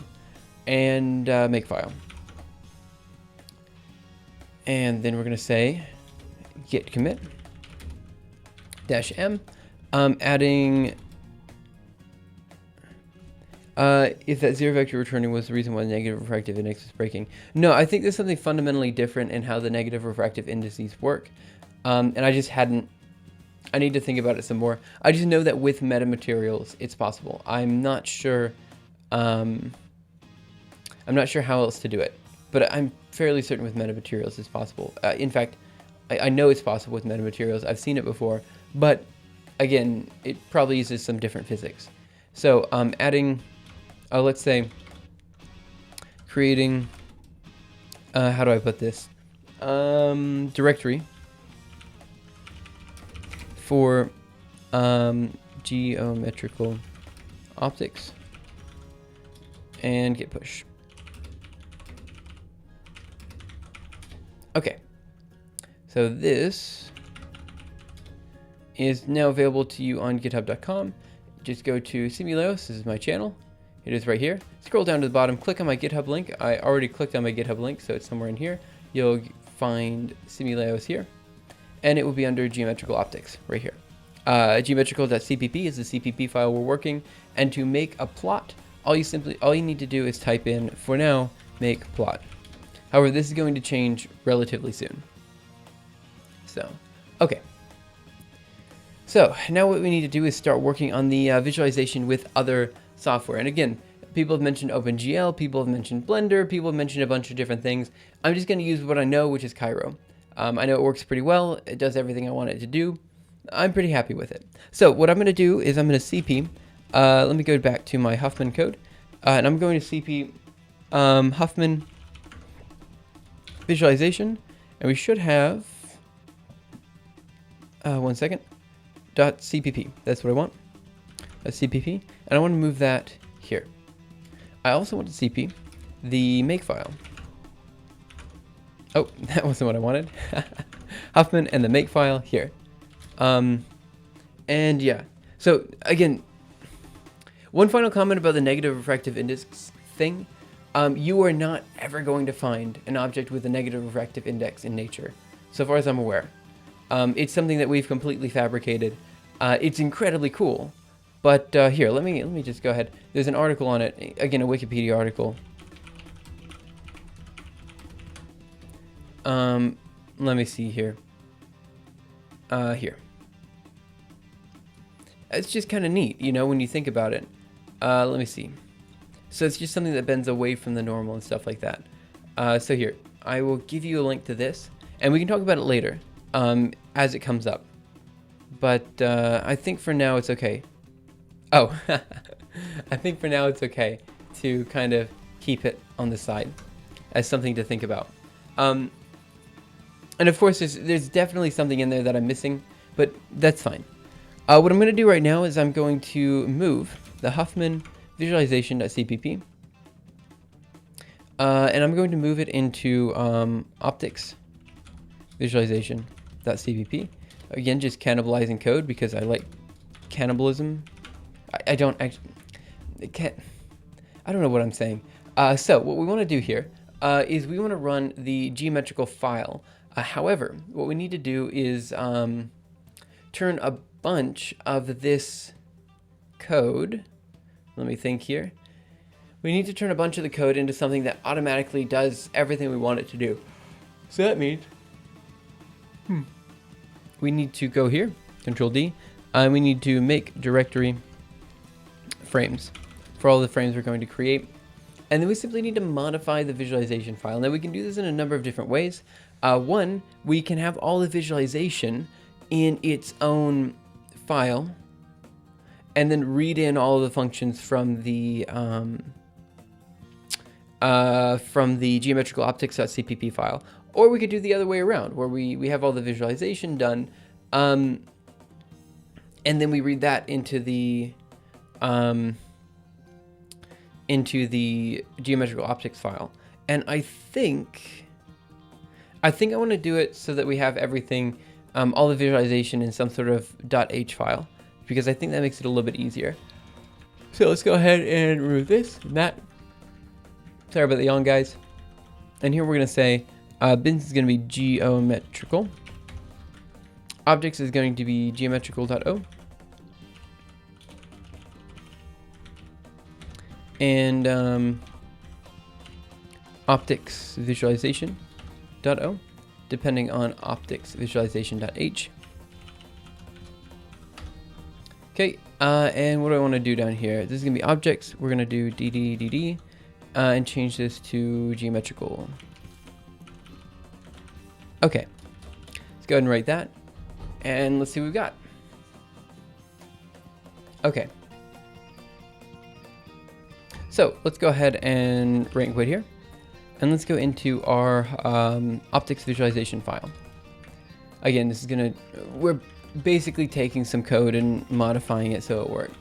And makefile. And then we're going to say git commit -m, adding if that zero vector returning was the reason why the negative refractive index is breaking. No, I think there's something fundamentally different in how the negative refractive indices work. And I need to think about it some more. I just know that with metamaterials, it's possible. I'm not sure how else to do it, but I'm fairly certain with metamaterials it's possible. In fact, I know it's possible with metamaterials. I've seen it before, but again, it probably uses some different physics. So adding, let's say, creating, how do I put this? Directory for geometrical optics and git push. Okay, so this is now available to you on github.com. Just go to Simuleos, this is my channel. It is right here. Scroll down to the bottom, click on my GitHub link. I already clicked on my GitHub link, so it's somewhere in here. You'll find Simuleos here, and it will be under Geometrical Optics right here. Geometrical.cpp is the CPP file we're working, and to make a plot, all you need to do is type in, for now, make plot. However, this is going to change relatively soon. So, okay. So now what we need to do is start working on the visualization with other software. And again, People have mentioned OpenGL, people have mentioned Blender, people have mentioned a bunch of different things. I'm just going to use what I know, which is Cairo. I know it works pretty well. It does everything I want it to do. I'm pretty happy with it. So what I'm going to do is I'm going to CP. Let me go back to my Huffman code. And I'm going to CP Huffman visualization. And we should have, one second, .cpp. That's what I want. A CPP. And I want to move that here. I also want to CP the makefile. Oh, that wasn't what I wanted. Huffman and the makefile here. And yeah. So again, one final comment about the negative refractive index thing. You are not ever going to find an object with a negative refractive index in nature, so far as I'm aware. It's something that we've completely fabricated. It's incredibly cool. But here, let me just go ahead. There's an article on it, again, a Wikipedia article. Let me see here. Here. It's just kind of neat, you know, when you think about it. Let me see. So it's just something that bends away from the normal and stuff like that. So here, I will give you a link to this, and we can talk about it later, as it comes up. But I think for now it's okay. Oh, I think for now it's okay to kind of keep it on the side as something to think about. And of course, there's definitely something in there that I'm missing, but that's fine. What I'm going to do right now is I'm going to move the Huffman visualization.cpp, and I'm going to move it into optics visualization.cpp. Again, just cannibalizing code because I like cannibalism. I don't actually, I don't know what I'm saying. So what we want to do here is we want to run the geometrical file. However, what we need to do is turn a bunch of this code. Let me think here. We need to turn a bunch of the code into something that automatically does everything we want it to do. So that means we need to go here, Control D, and we need to make directory frames for all the frames we're going to create. And then we simply need to modify the visualization file. Now we can do this in a number of different ways. One, we can have all the visualization in its own file and then read in all of the functions from the geometrical optics.cpp file. Or we could do the other way around, where we have all the visualization done, and then we read that into the geometrical optics file. And I think I want to do it so that we have everything, all the visualization in some sort of .h file, because I think that makes it a little bit easier. So let's go ahead and remove this and that. Sorry about the yawn, guys. And here we're going to say bins is going to be geometrical. Objects is going to be geometrical.o. And optics visualization.o, depending on optics visualization.h. Okay, and what do I want to do down here? This is going to be objects. We're going to do dd, and change this to geometrical. Okay, let's go ahead and write that. And let's see what we've got. Okay. So let's go ahead and rank quit here. And let's go into our optics visualization file. Again, this is we're basically taking some code and modifying it so it works.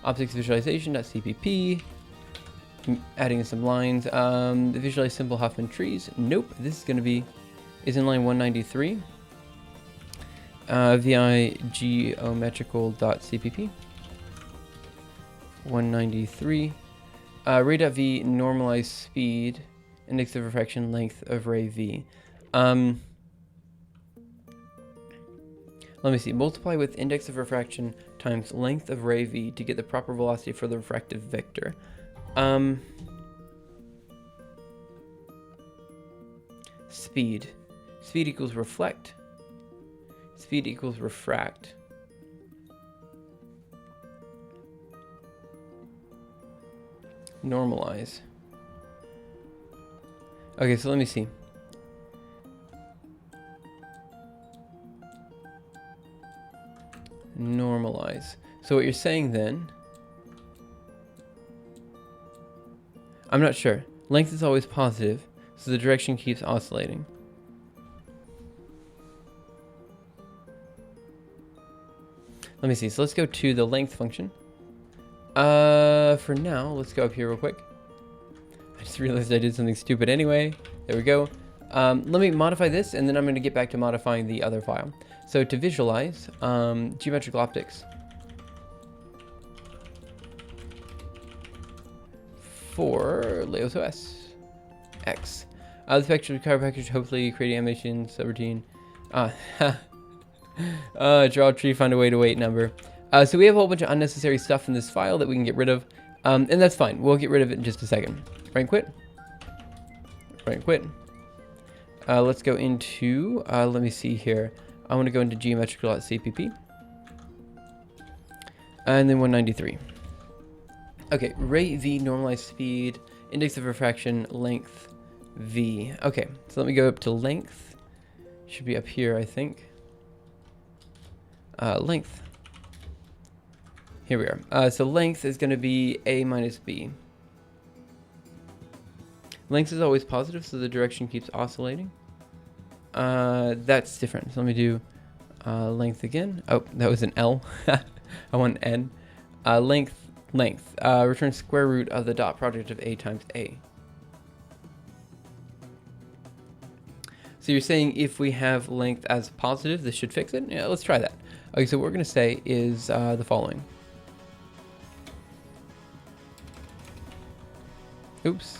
Optics visualization.cpp, adding in some lines. The visualize simple Huffman trees. Nope, this is in line 193. Vi geometrical.cpp. 193. Ray.v normalized speed, index of refraction, length of ray v. Let me see. Multiply with index of refraction times length of ray v to get the proper velocity for the refractive vector. Speed. Speed equals reflect. Speed equals refract. Normalize. Okay, so let me see. Normalize. So what you're saying then... I'm not sure. Length is always positive, so the direction keeps oscillating. Let me see. So let's go to the length function. For now, let's go up here real quick. I just realized I did something stupid anyway. There we go. Let me modify this, and then I'm going to get back to modifying the other file. So to visualize, Geometrical Optics. For Laos OS X. The spectrum cover package, hopefully creating animation, subroutine. Draw a tree, find a way to weight number. So we have a whole bunch of unnecessary stuff in this file that we can get rid of. And that's fine. We'll get rid of it in just a second. Right quit. Right quit. Let's go into, let me see here. I want to go into geometrical.cpp. And then 193. Okay, rate V, normalized speed, index of refraction, length V. Okay, so let me go up to length. Should be up here, I think. Length. Here we are. So length is going to be A minus B. Length is always positive, so the direction keeps oscillating. That's different. So let me do length again. Oh, that was an L. I want an N. Length. Return square root of the dot product of A times A. So you're saying if we have length as positive, this should fix it? Yeah, let's try that. Okay, so what we're going to say is the following. Oops.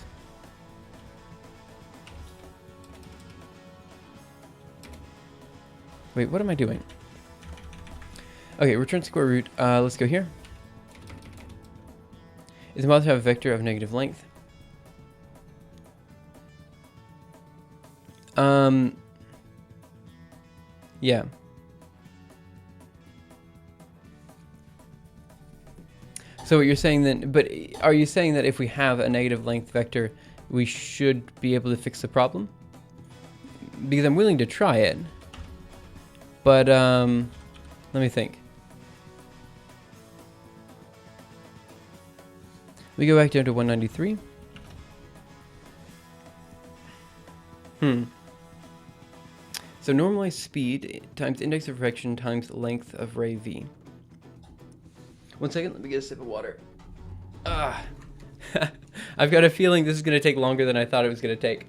Wait, what am I doing? Okay, return square root. Let's go here. Is it possible to have a vector of negative length? Yeah. So what you're saying then, but are you saying that if we have a negative length vector, we should be able to fix the problem? Because I'm willing to try it. But, let me think. We go back down to 193. So normalized speed times index of refraction times length of ray V. 1 second, let me get a sip of water. I've got a feeling this is going to take longer than I thought it was going to take.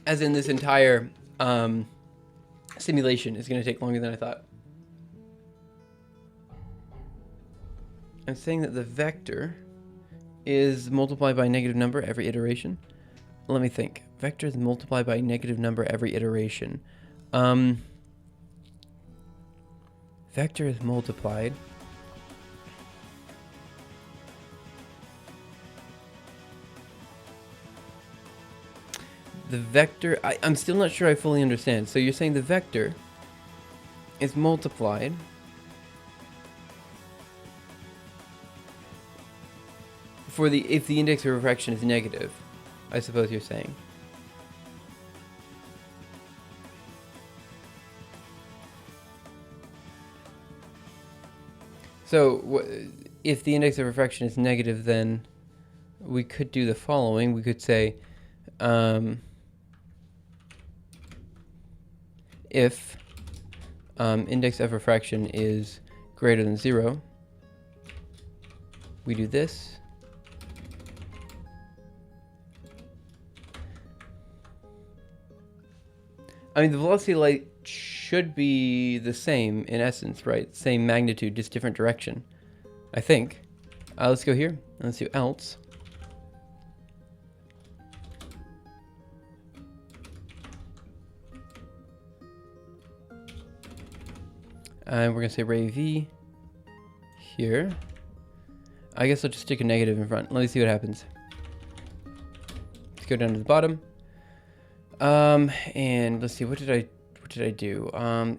As in this entire simulation is going to take longer than I thought. I'm saying that the vector is multiplied by a negative number every iteration. Let me think. Vector is multiplied by a negative number every iteration. Vector is multiplied. The vector, I'm still not sure I fully understand. So you're saying the vector is multiplied for if the index of refraction is negative, I suppose you're saying. So if the index of refraction is negative, then we could do the following. We could say if index of refraction is greater than 0, we do this. I mean, the velocity of light should be the same in essence, right? Same magnitude, just different direction, I think. Let's go here. Let's do else. And we're going to say ray V here. I guess I'll just stick a negative in front. Let me see what happens. Let's go down to the bottom. And let's see, what did what did I do?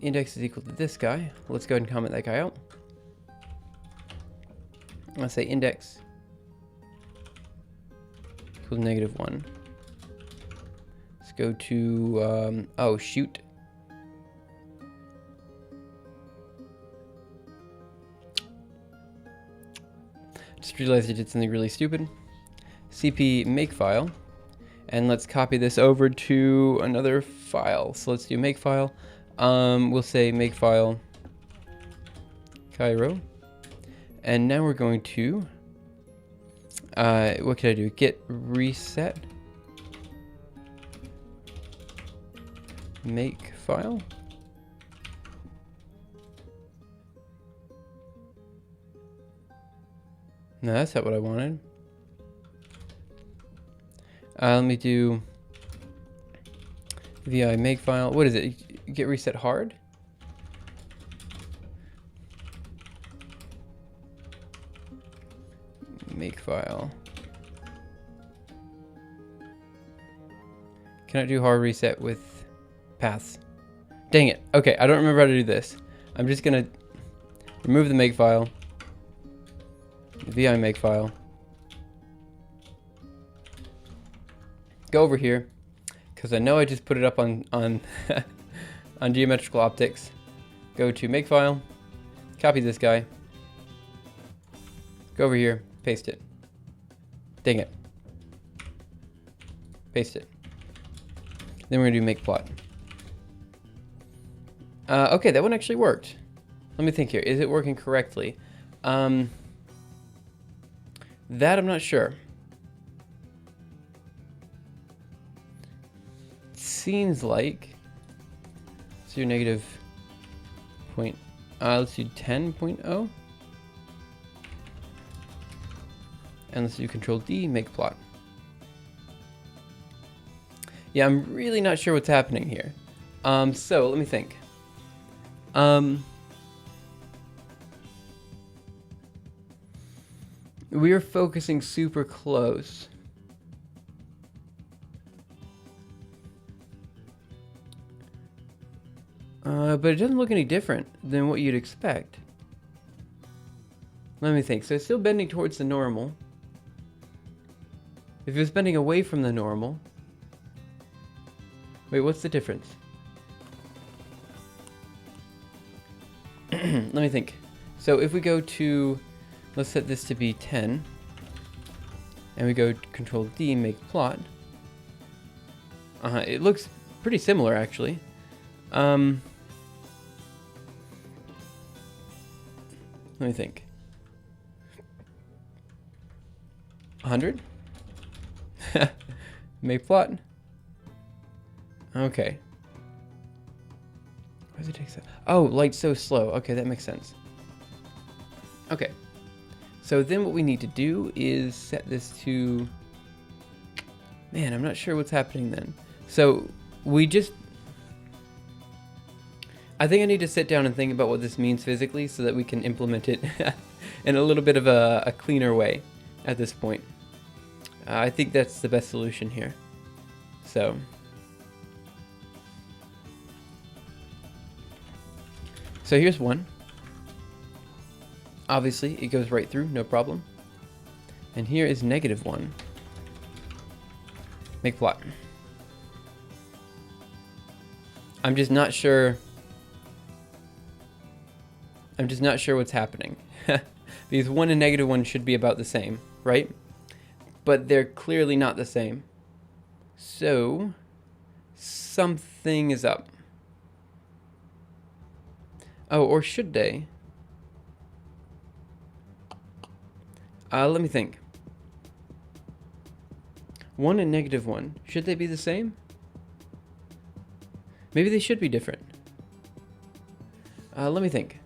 Index is equal to this guy. Let's go ahead and comment that guy out. Let's say index equals -1. Let's go to, oh, shoot. Just realized I did something really stupid. CP makefile. And let's copy this over to another file. So let's do makefile. We'll say makefile Cairo. And now we're going to, what can I do? Git reset makefile. No, that's not what I wanted. Let me do vi makefile. What is it? Git reset hard? Makefile. Can I do hard reset with paths? Dang it. Okay, I don't remember how to do this. I'm just gonna remove the makefile. Vi makefile. Go over here, because I know I just put it up on on Geometrical Optics. Go to makefile, copy this guy, go over here, paste it. Dang it. Paste it. Then we're gonna do make plot. Okay, that one actually worked. Let me think here. Is it working correctly? That I'm not sure. Seems like, let's do negative point, let's do 10.0, and let's do Control D, make plot. Yeah, I'm really not sure what's happening here. So let me think. We are focusing super close. But it doesn't look any different than what you'd expect. Let me think. So it's still bending towards the normal. If it was bending away from the normal... Wait, what's the difference? Let me think. So if we go to... Let's set this to be 10. And we go to Control D, make plot. It looks pretty similar, actually. Let me think. 100? Make plot. Okay. Why does it take so... Oh, light's so slow. Okay, that makes sense. Okay. So then what we need to do is set this to... Man, I'm not sure what's happening then. So we just... I think I need to sit down and think about what this means physically so that we can implement it in a little bit of a cleaner way at this point. I think that's the best solution here. So here's one. Obviously, it goes right through, no problem. And here is -1. Make plot. I'm just not sure what's happening. Because 1 and -1 should be about the same, right? But they're clearly not the same. So, something is up. Oh, or should they? Let me think. 1 and -1, should they be the same? Maybe they should be different. Let me think.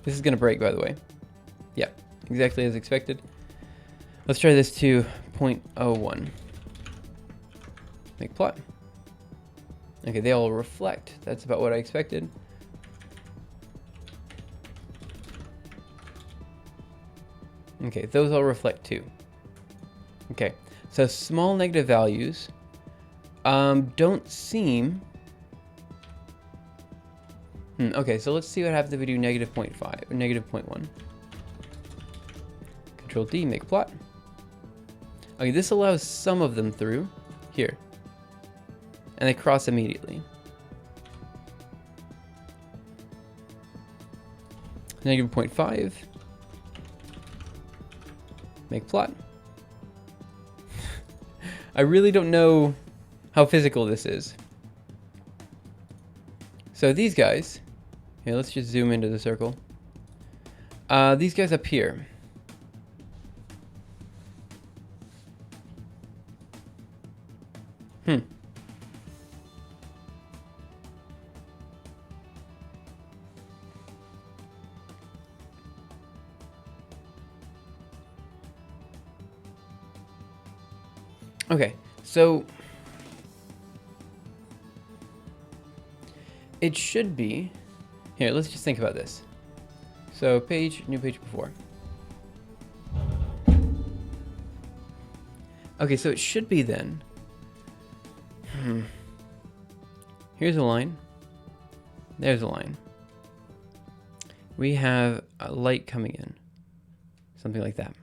This is gonna break, by the way. Yeah, exactly as expected. Let's try this to 0.01. Make plot. Okay, they all reflect. That's about what I expected. Okay, those all reflect too. Okay, so small negative values don't seem... okay, so let's see what happens if we do negative 0.5, or negative 0.1. Control D, make plot. Okay, this allows some of them through here. And they cross immediately. Negative 0.5. Make plot. I really don't know how physical this is. So these guys, here, let's just zoom into the circle. These guys up here. Okay, so it should be, here, let's just think about this. So page, new page before. Okay, so it should be then. Here's a line. There's a line. We have a light coming in. Something like that.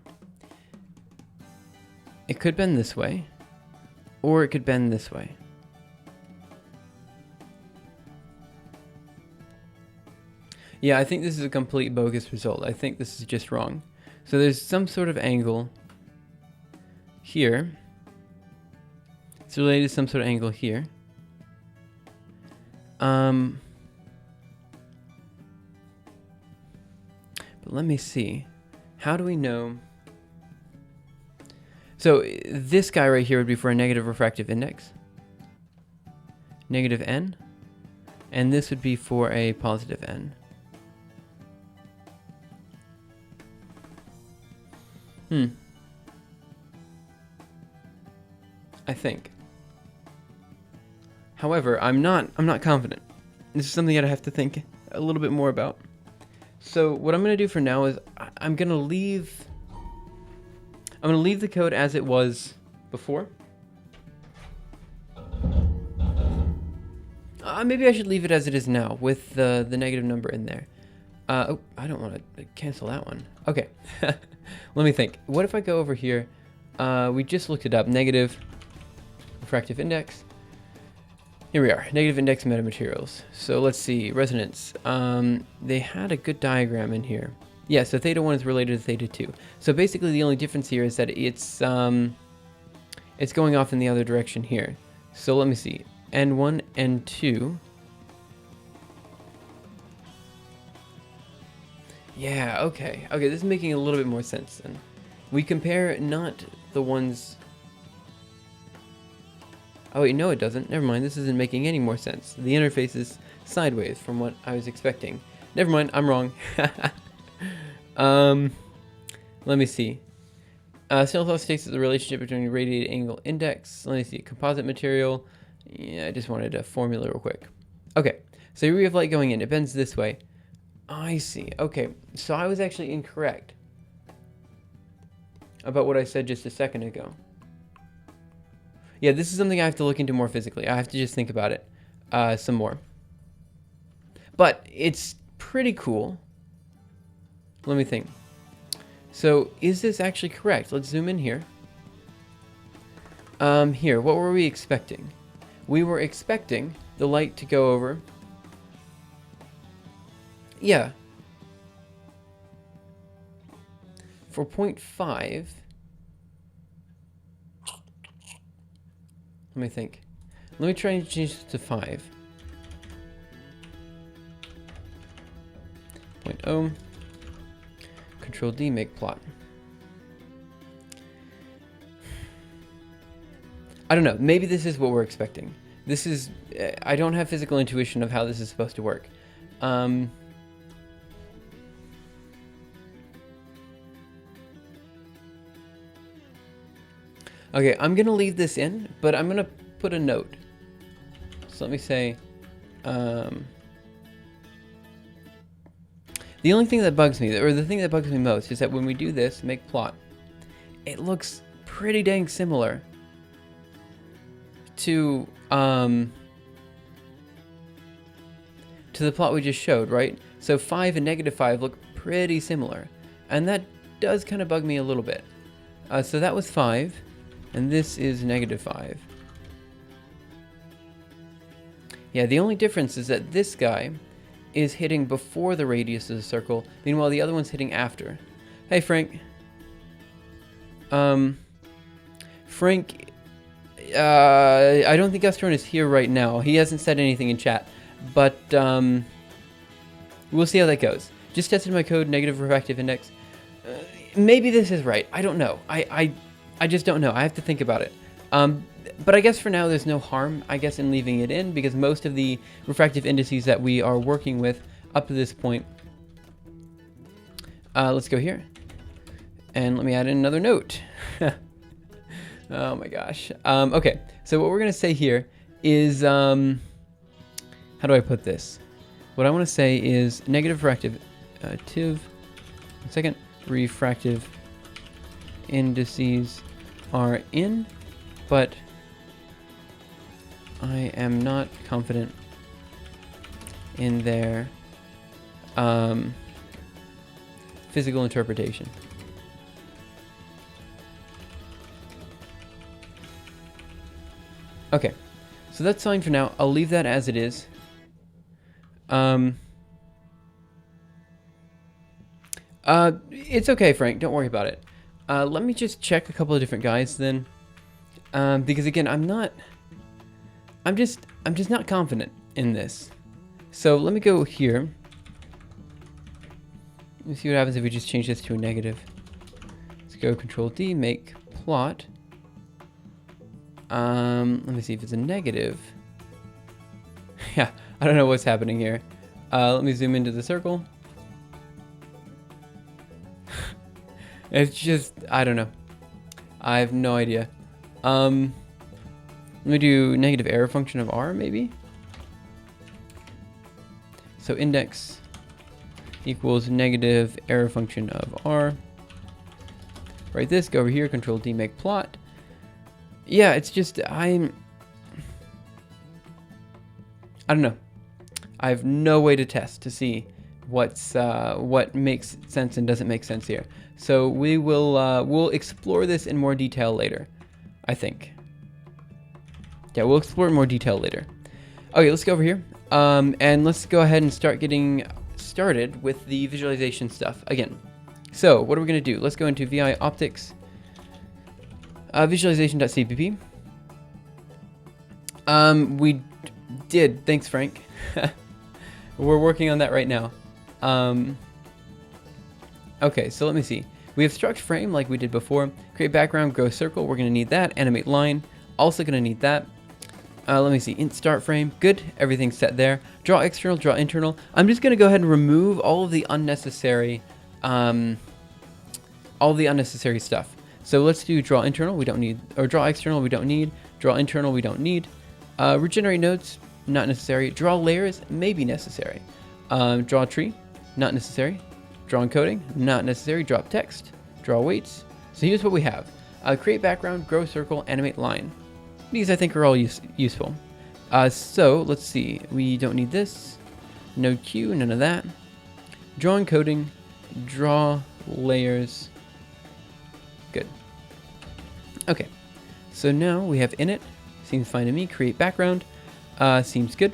It could bend this way, or it could bend this way. Yeah, I think this is a complete bogus result. I think this is just wrong. So there's some sort of angle here. It's related to some sort of angle here. But let me see. How do we know? So this guy right here would be for a negative refractive index. Negative n. And this would be for a positive n. I think. However, I'm not confident. This is something that I have to think a little bit more about. So what I'm going to do for now is I'm going to leave the code as it was before. Maybe I should leave it as it is now with the negative number in there. Oh, I don't want to cancel that one. Okay, let me think. What if I go over here? We just looked it up. Negative refractive index. Here we are. Negative index metamaterials. So let's see. Resonance. They had a good diagram in here. Yeah, so theta 1 is related to theta 2. So basically the only difference here is that it's going off in the other direction here. So let me see. N1, N2. Yeah, okay. Okay, this is making a little bit more sense then. We compare not the ones... Oh wait, no it doesn't. Never mind, this isn't making any more sense. The interface is sideways from what I was expecting. Never mind, I'm wrong. Let me see. Snell's states the relationship between radiated angle index. Let me see. Composite material. Yeah, I just wanted a formula real quick. Okay, so here we have light going in. It bends this way. I see. Okay, so I was actually incorrect about what I said just a second ago. Yeah, this is something I have to look into more physically. I have to just think about it some more. But it's pretty cool. Let me think. So, is this actually correct? Let's zoom in here. Here, what were we expecting? We were expecting the light to go over. Yeah. For 0.5. Let me think. Let me try and change it to 5. 0.0. Control D, make plot. I don't know. Maybe this is what we're expecting. This is... I don't have physical intuition of how this is supposed to work. Okay, I'm going to leave this in, but I'm going to put a note. So let me say... the only thing that bugs me, or the thing that bugs me most, is that when we do this, make plot, it looks pretty dang similar to the plot we just showed, right? So 5 and -5 look pretty similar, and that does kind of bug me a little bit. So that was 5, and this is -5. Yeah, the only difference is that this guy is hitting before the radius of the circle, meanwhile the other one's hitting after. Hey, Frank. Frank, I don't think Gustorn is here right now. He hasn't said anything in chat, but we'll see how that goes. Just tested my code, negative refractive index. Maybe this is right. I don't know. I just don't know. I have to think about it. But I guess for now there's no harm, I guess, in leaving it in, because most of the refractive indices that we are working with up to this point. Let's go here. And let me add in another note. Oh my gosh. Okay, so what we're going to say here is, how do I put this? What I want to say is negative refractive, refractive indices are in, but I am not confident in their physical interpretation. Okay, so that's fine for now. I'll leave that as it is. It's okay, Frank. Don't worry about it. Let me just check a couple of different guys then, because again, I'm just not confident in this. So let me go here. Let me see what happens if we just change this to a negative. Let's go Control D, make plot. Let me see if it's a negative. Yeah, I don't know what's happening here. Let me zoom into the circle. It's just, I don't know. I have no idea. Let me do negative error function of R, maybe? So index equals negative error function of R. Write this, go over here, Control D, make plot. Yeah, it's just, I don't know. I have no way to test to see what makes sense and doesn't make sense here. So we will we'll explore this in more detail later, I think. Yeah, we'll explore in more detail later. Okay, let's go over here, and let's go ahead and start getting started with the visualization stuff again. So what are we going to do? Let's go into VI Optics, visualization.cpp. We did. Thanks, Frank. We're working on that right now. Okay, so let me see. We have struct frame like we did before. Create background, grow circle. We're going to need that. Animate line. Also going to need that. Let me see. Int start frame. Good. Everything's set there. Draw external, draw internal. I'm just going to go ahead and remove all of the unnecessary, stuff. So let's do draw internal. We don't need, or draw external. We don't need. Draw internal. We don't need. Regenerate nodes. Not necessary. Draw layers. May be necessary. Draw tree. Not necessary. Draw encoding. Not necessary. Drop text. Draw weights. So here's what we have. Create background, grow circle, animate line. These I think are all useful. So let's see. We don't need this. Node Q, none of that. Draw encoding, draw layers. Good. Okay. So now we have init. Seems fine to me. Create background. Seems good.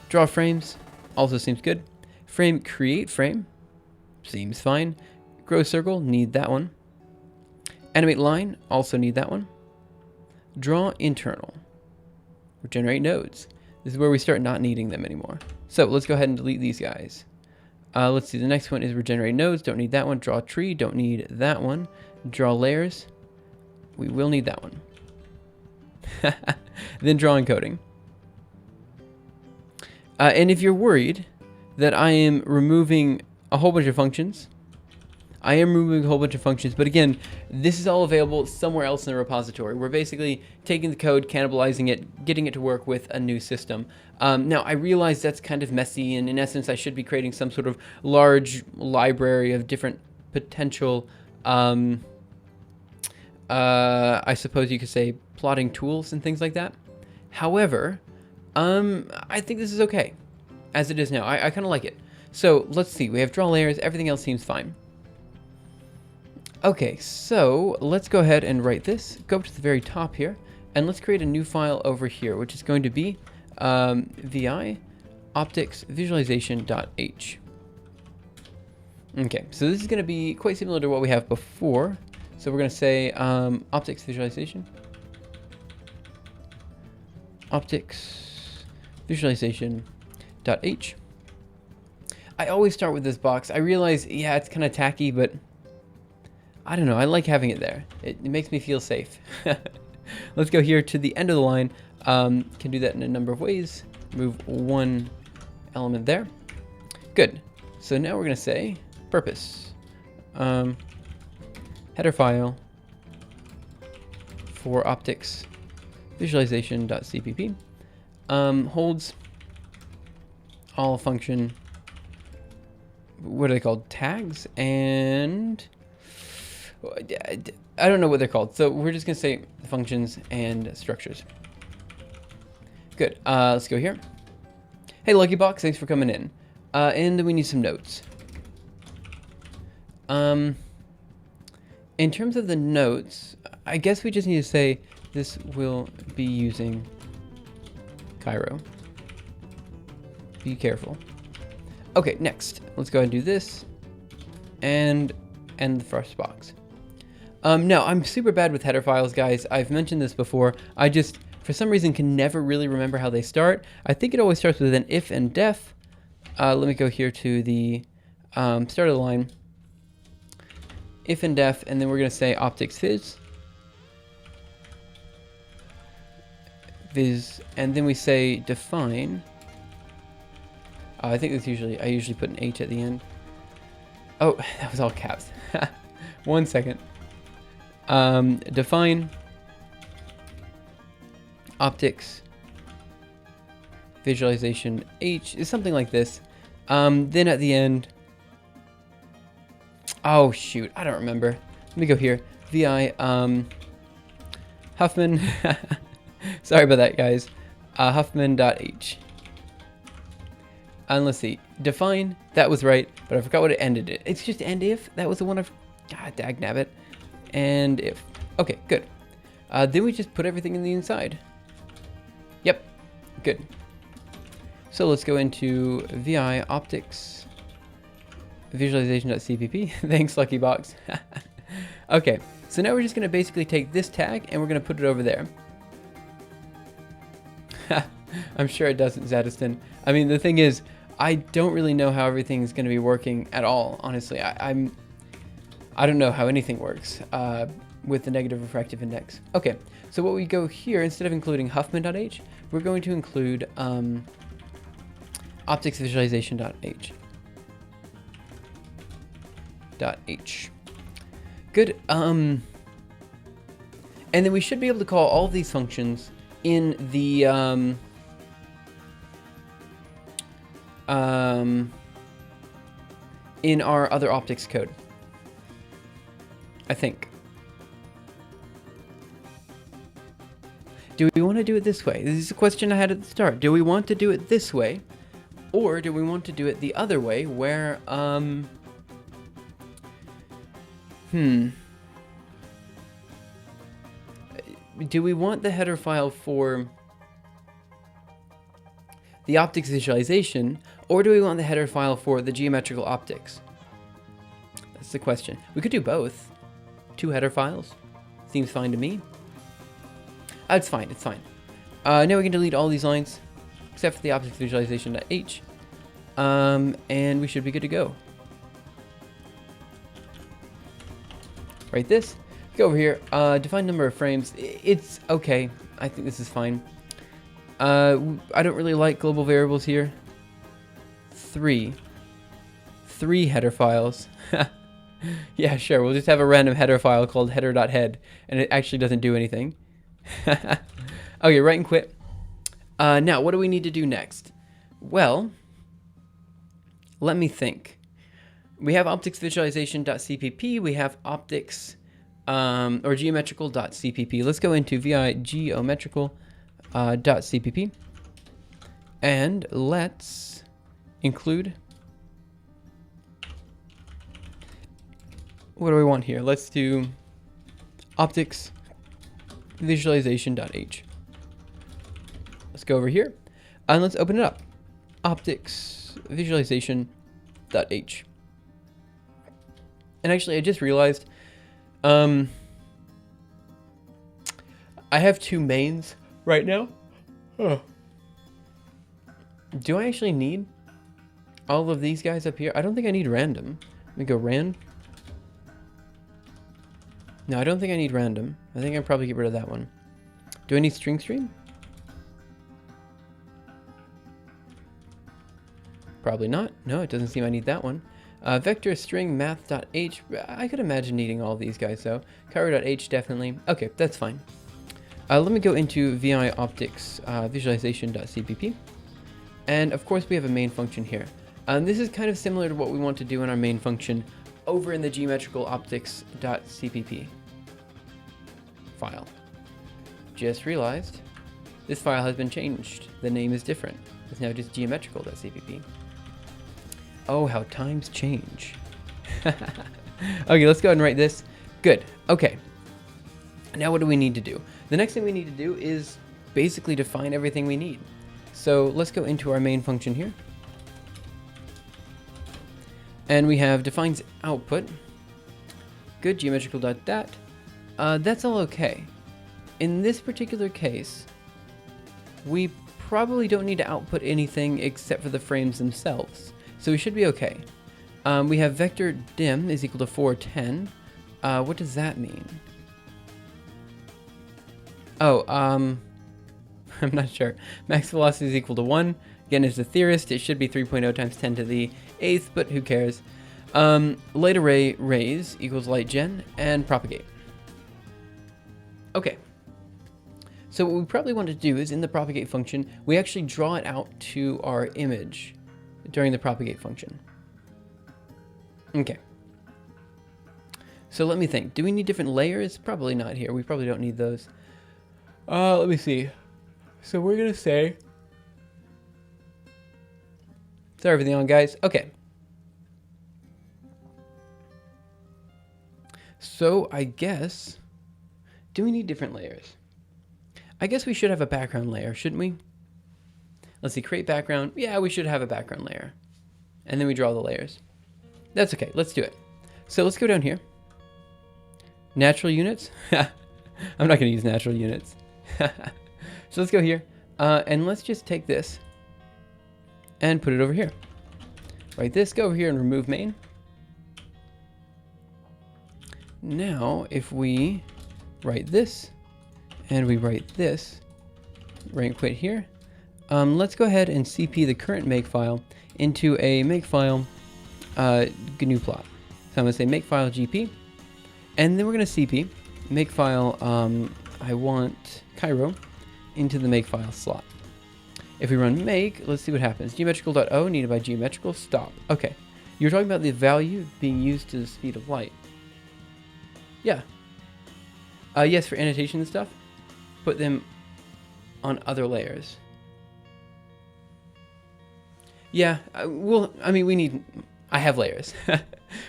Draw frames. Also seems good. Frame, create frame. Seems fine. Grow circle. Need that one. Animate line. Also need that one. Draw internal. Regenerate nodes. This is where we start not needing them anymore. So let's go ahead and delete these guys. Let's see. The next one is regenerate nodes. Don't need that one. Draw tree. Don't need that one. Draw layers. We will need that one. Then draw encoding. And if you're worried that I am removing a whole bunch of functions, I am removing a whole bunch of functions, but again, this is all available somewhere else in the repository. We're basically taking the code, cannibalizing it, getting it to work with a new system. Now, I realize that's kind of messy, and in essence, I should be creating some sort of large library of different potential, I suppose you could say, plotting tools and things like that. However, I think this is okay as it is now. I kind of like it. So let's see. We have draw layers. Everything else seems fine. Okay, so let's go ahead and write this. Go up to the very top here, and let's create a new file over here, which is going to be vi optics visualization.h. Okay, so this is going to be quite similar to what we have before. So we're going to say optics visualization. Optics visualization.h. I always start with this box. I realize, yeah, it's kind of tacky, but I don't know. I like having it there. It makes me feel safe. Let's go here to the end of the line. Can do that in a number of ways. Move one element there. Good. So now we're going to say purpose. Header file for optics visualization.cpp holds all function, what are they called, tags, and I don't know what they're called, so we're just gonna say functions and structures. Good. Let's go here. Hey Lucky Box, thanks for coming in. And then we need some notes. In terms of the notes, I guess we just need to say this will be using Cairo. Be careful. Okay, next. Let's go ahead and do this. And end the first box. Now, I'm super bad with header files, guys. I've mentioned this before. I just, for some reason, can never really remember how they start. I think it always starts with an if and def. Let me go here to the start of the line. If and def, and then we're going to say optics viz, and then we say define. I think that's I usually put an H at the end. Oh, that was all caps. 1 second. Define optics visualization H is something like this. Then at the end, oh shoot, I don't remember. Let me go here. Vi Huffman. Sorry about that, guys. Huffman.h. And let's see. Define, that was right, but I forgot what it ended it. It's just end if. That was the one of, God dagnabbit. And if. Okay, good. Then we just put everything in the inside. Yep, good. So let's go into vi optics visualization.cpp. Thanks, Lucky Box. Okay, so now we're just going to basically take this tag and we're going to put it over there. I'm sure it doesn't, Zadiston. I mean, the thing is, I don't really know how everything's going to be working at all, honestly. I don't know how anything works with the negative refractive index. Okay, so what we go here, instead of including Huffman.h, we're going to include optics visualization.h. .h. Good. And then we should be able to call all of these functions in the in our other optics code, I think. Do we want to do it this way? This is a question I had at the start. Do we want to do it this way, or do we want to do it the other way, where do we want the header file for the optics visualization, or do we want the header file for the geometrical optics? That's the question. We could do both. 2 header files. Seems fine to me. It's fine, it's fine. Now we can delete all these lines, except for the optics visualization.h. And we should be good to go. Write this. Go over here. Define number of frames. It's okay. I think this is fine. I don't really like global variables here. 3 header files. Yeah, sure. We'll just have a random header file called header.head, and it actually doesn't do anything. Okay, write and quit. Now, what do we need to do next? Well, let me think. We have optics visualization.cpp. We have optics or geometrical.cpp. Let's go into vi geometrical.cpp, and let's include, what do we want here? Let's do optics visualization.h. Let's go over here and let's open it up. Optics visualization.h. And actually, I just realized I have two mains right now. Oh. Do I actually need all of these guys up here? I don't think I need random. Let me go rand. No, I don't think I need random. I think I'll probably get rid of that one. Do I need string stream? Probably not. No, it doesn't seem I need that one. Vector string math.h. I could imagine needing all these guys though. Cairo.h definitely. Okay, that's fine. Let me go into vi optics visualization.cpp. And of course we have a main function here. This is kind of similar to what we want to do in our main function over in the geometrical optics.cpp file. Just realized this file has been changed. The name is different. It's now just geometrical.cpp. Oh, how times change. Okay, let's go ahead and write this. Good. Okay. Now what do we need to do? The next thing we need to do is basically define everything we need. So let's go into our main function here. And we have defines output. Good, geometrical.dat. That's all okay. In this particular case, we probably don't need to output anything except for the frames themselves. So we should be okay. We have vector dim is equal to 410. What does that mean? Oh, I'm not sure. Max velocity is equal to 1. Again, as a theorist, it should be 3.0 times 10 to the 8th, but who cares? Light array raise equals light gen, and propagate. Okay. So what we probably want to do is in the propagate function, we actually draw it out to our image during the propagate function. Okay. So let me think. Do we need different layers? Probably not here. We probably don't need those. Let me see. So we're going to say... Is everything on, guys? Okay. So I guess... Do we need different layers? I guess we should have a background layer, shouldn't we? Let's see, create background. Yeah, we should have a background layer. And then we draw the layers. That's okay, let's do it. So let's go down here. Natural units. I'm not gonna use natural units. So let's go here. And let's just take this and put it over here. Write this, go over here and remove main. Now, if we write this, and we write this, right quit here, let's go ahead and CP the current makefile into a makefile GNU plot. So I'm going to say makefile GP, and then we're going to CP makefile, I want Cairo, into the makefile slot. If we run make, let's see what happens. Geometrical.o needed by geometrical, stop. Okay, you're talking about the value being used to the speed of light. Yeah. Yes, for annotation and stuff. Put them on other layers. Yeah, well, I mean, we need... I have layers.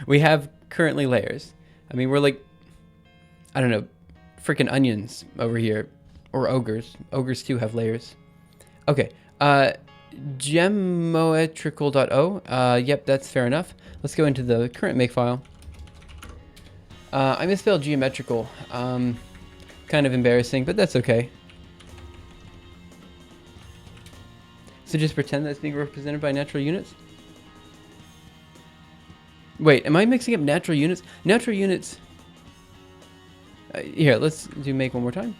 We have currently layers. I mean, we're like, I don't know, freaking onions over here. Or ogres. Ogres too have layers. Okay. Geometrical.o. Yep, that's fair enough. Let's go into the current makefile. I misspelled geometrical. Kind of embarrassing, but that's okay. So just pretend that's being represented by natural units? Wait, am I mixing up natural units? Natural units... here, let's do make one more time.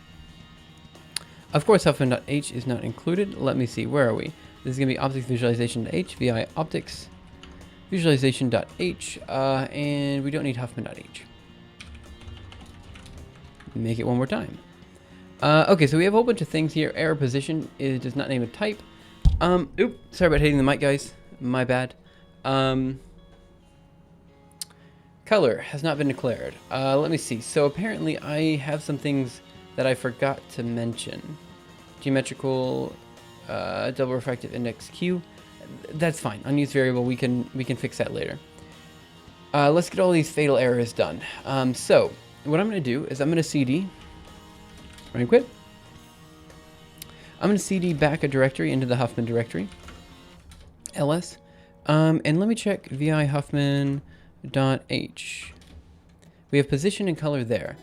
Of course, Huffman.h is not included. Let me see, where are we? This is going to be optics visualization.h, vi optics visualization.h, and we don't need Huffman.h. Make it one more time. Okay, so we have a whole bunch of things here. Error position does not name a type. Oops, sorry about hitting the mic, guys. My bad. Color has not been declared. Let me see. So apparently I have some things that I forgot to mention. Geometrical double refractive index Q. That's fine. Unused variable. We can fix that later. Let's get all these fatal errors done. So what I'm going to do is I'm going to CD. Right, quit. I'm going to CD back a directory into the Huffman directory. ls. And let me check vi Huffman.h. We have position and color there.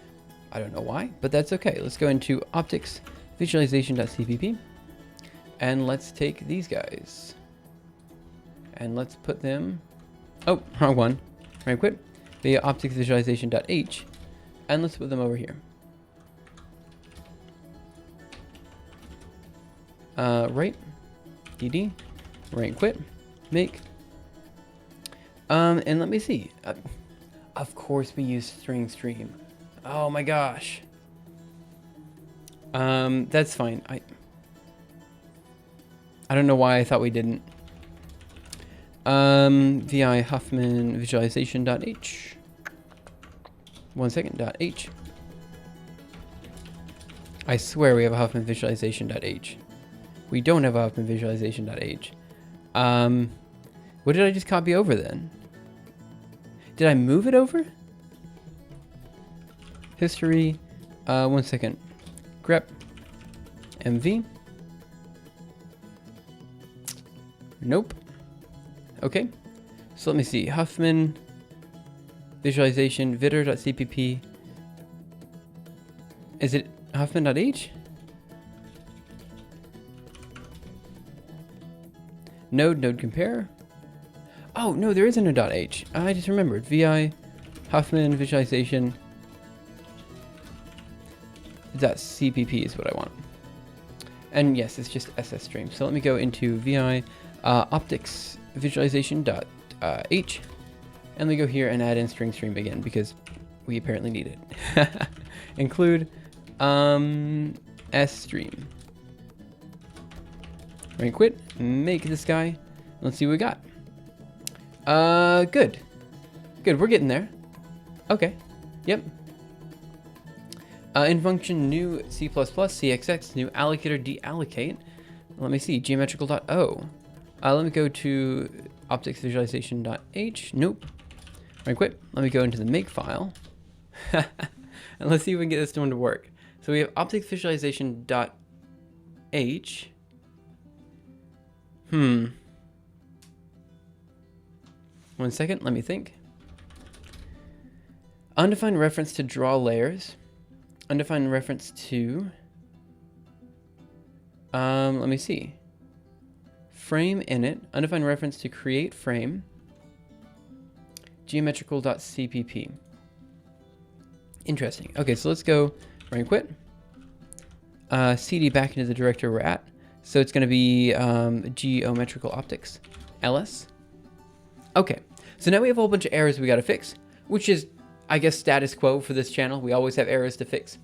I don't know why, but that's okay. Let's go into optics visualization.cpp and let's take these guys and let's put them, oh, wrong one. Right, quit. Via optics visualization.h and let's put them over here. Right, dd, right, quit, make. And let me see. Of course we use string stream. Oh my gosh. That's fine. I don't know why I thought we didn't. Vi Huffman visualization.h. 1 second, .h. I swear we have a Huffman visualization.h. We don't have a Huffman visualization.h. What did I just copy over then? Did I move it over? History, 1 second. Grep, MV. Nope. Okay. So let me see. Huffman visualization vidr.cpp. Is it Huffman.h? Node compare. Oh, no, there isn't a .h. I just remembered. Vi Huffman visualization .cpp is what I want. And yes, it's just SS stream. So let me go into vi optics visualization.h and we go here and add in string stream again because we apparently need it. Include s stream. Right, quit. Make this guy. Let's see what we got. Good. Good, we're getting there. Okay. Yep. In function new C++, CXX, new allocator, deallocate. Let me see, geometrical.o. Let me go to optics visualization.h. Nope. Right, quit. Let me go into the make file. And let's see if we can get this one to work. So we have optics visualization.h. 1 second, let me think. Undefined reference to draw layers. Undefined reference to, let me see. Frame init, undefined reference to create frame. Geometrical.cpp. Interesting. Okay, so let's go right quit. CD back into the directory we're at. So it's going to be Geometrical Optics, ls. Okay, so now we have a whole bunch of errors we got to fix, which is, I guess, status quo for this channel. We always have errors to fix.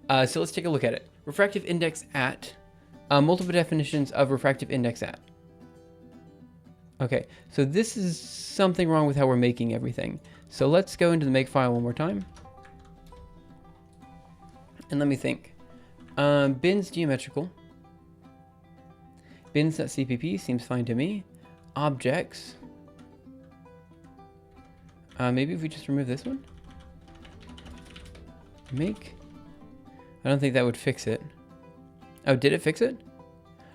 So let's take a look at it. Refractive index at, multiple definitions of refractive index at. Okay, so this is something wrong with how we're making everything. So let's go into the make file one more time. And let me think. Bins geometrical. Bins.cpp seems fine to me. Objects. Maybe if we just remove this one? Make. I don't think that would fix it. Oh, did it fix it?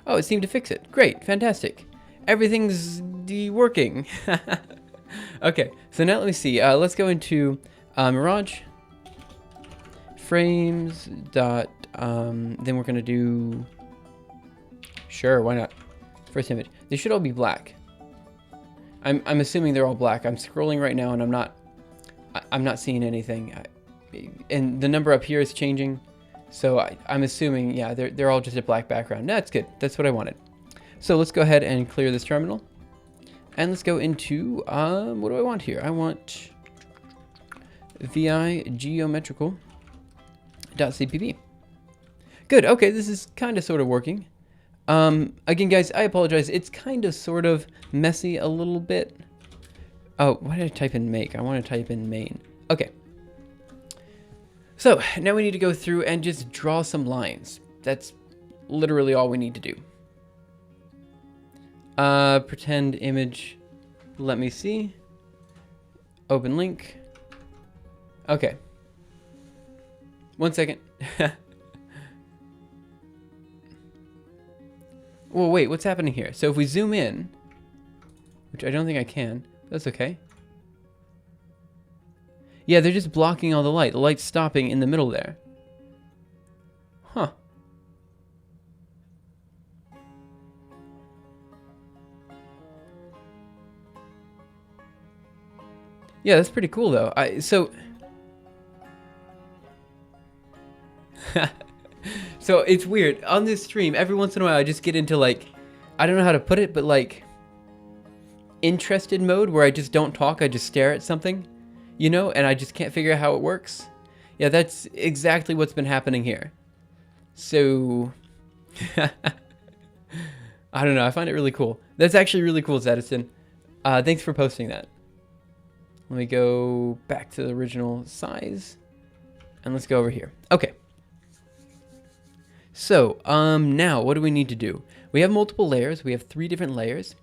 Oh, it seemed to fix it. Great, fantastic. Everything's working. Okay, so now let me see. Let's go into Mirage. Frames dot, then we're gonna do, sure, why not? First image. They should all be black. I'm assuming they're all black. I'm scrolling right now and I'm not seeing anything. And the number up here is changing. So I'm assuming, yeah, they're all just a black background. That's good. That's what I wanted. So let's go ahead and clear this terminal. And let's go into, what do I want here? I want vi geometrical.cpp. Good. Okay, this is kind of sort of working. Again, guys, I apologize. It's kind of sort of messy a little bit. Oh, why did I type in make? I want to type in main. Okay. So now we need to go through and just draw some lines. That's literally all we need to do. Pretend image. Let me see. Open link. Okay. 1 second. Well, wait, what's happening here? So if we zoom in, which I don't think I can, that's okay. Yeah, they're just blocking all the light. The light's stopping in the middle there. Huh. Yeah, that's pretty cool though. So so it's weird. On this stream, every once in a while I just get into like, I don't know how to put it, but like interested mode where I just don't talk, I just stare at something, you know, and I just can't figure out how it works. Yeah, that's exactly what's been happening here. So I don't know, I find it really cool. That's actually really cool, Zedison. Thanks for posting that. Let me go back to the original size and let's go over here. Okay. So, now what do we need to do? We have multiple layers. We have 3 different layers.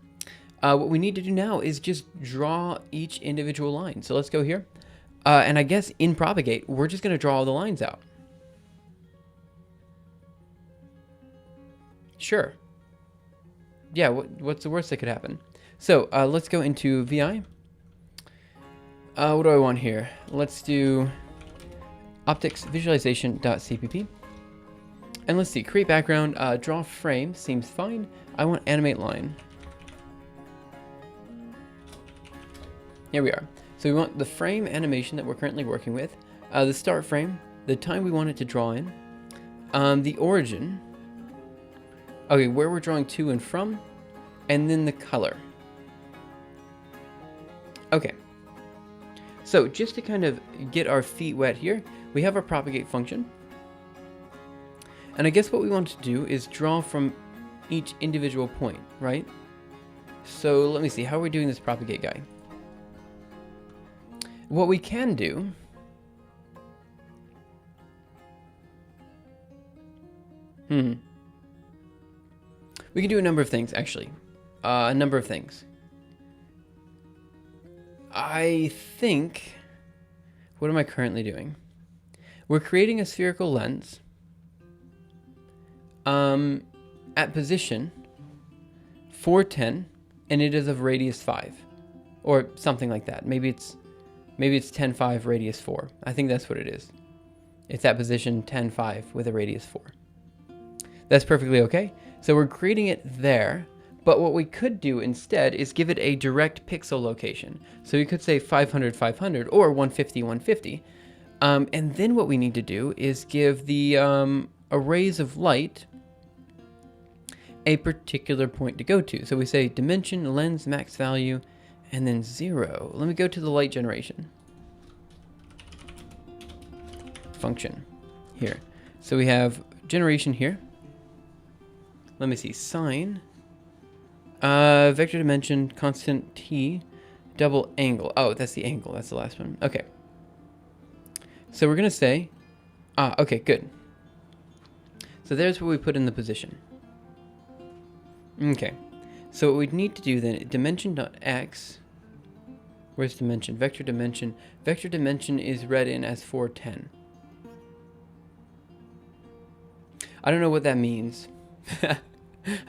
What we need to do now is just draw each individual line. So let's go here. And I guess in Propagate, we're just going to draw all the lines out. Sure. Yeah, what's the worst that could happen? So, let's go into VI. What do I want here? Let's do optics visualization.cpp. And let's see, create background, draw frame, seems fine. I want animate line. Here we are. So we want the frame animation that we're currently working with, the start frame, the time we want it to draw in, the origin, okay, where we're drawing to and from, and then the color. Okay. So just to kind of get our feet wet here, we have our propagate function. And I guess what we want to do is draw from each individual point, right? So let me see, how are we doing this propagate guy? What we can do we can do a number of things, actually. A number of things. I think, what am I currently doing? We're creating a spherical lens at position 410, and it is of radius 5, or something like that. Maybe it's 10.5 radius 4. I think that's what it is. It's at position 10.5 with a radius 4. That's perfectly okay. So we're creating it there, but what we could do instead is give it a direct pixel location. So we could say 500, 500, or 150, 150. And then what we need to do is give the arrays of light a particular point to go to. So we say dimension, lens, max value, and then 0. Let me go to the light generation function here. So we have generation here. Let me see, sine, vector dimension, constant t, double angle. Oh, that's the angle. That's the last one. Okay. So we're going to say, okay, good. So there's what we put in the position. Okay. So what we'd need to do then, dimension.x, where's dimension? Vector dimension. Vector dimension is read in as 410. I don't know what that means.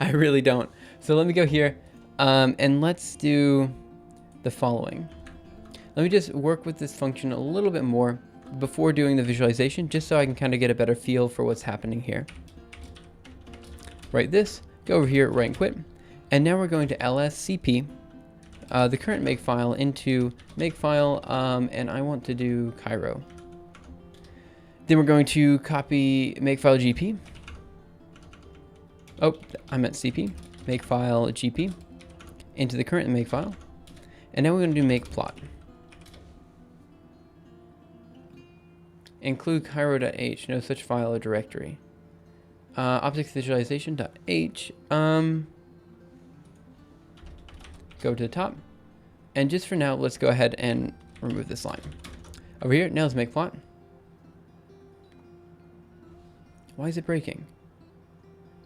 I really don't. So let me go here, and let's do the following. Let me just work with this function a little bit more before doing the visualization, just so I can kind of get a better feel for what's happening here. Write this, go over here, write and quit. And now we're going to lscp, the current makefile, into makefile, and I want to do Cairo. Then we're going to copy makefile gp. Oh, I meant cp. Makefile gp into the current makefile. And now we're going to do make plot. Include Cairo.h, no such file or directory. Optics visualization.h. Go to the top, And just for now, let's go ahead and remove this line. Over here, now let's make plot. Why is it breaking?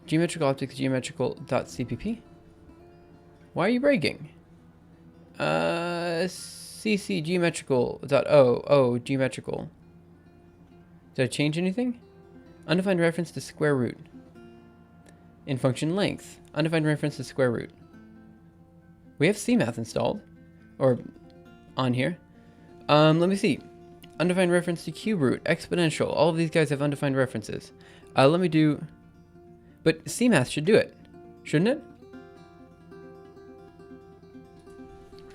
Geometrical Optics, geometrical.cpp. Why are you breaking? CC geometrical.o geometrical. Did I change anything? Undefined reference to square root. In function length. Undefined reference to square root. We have CMath installed. Or on here. Let me see. Undefined reference to cube root. Exponential. All of these guys have undefined references. Let me do... But CMath should do it. Shouldn't it?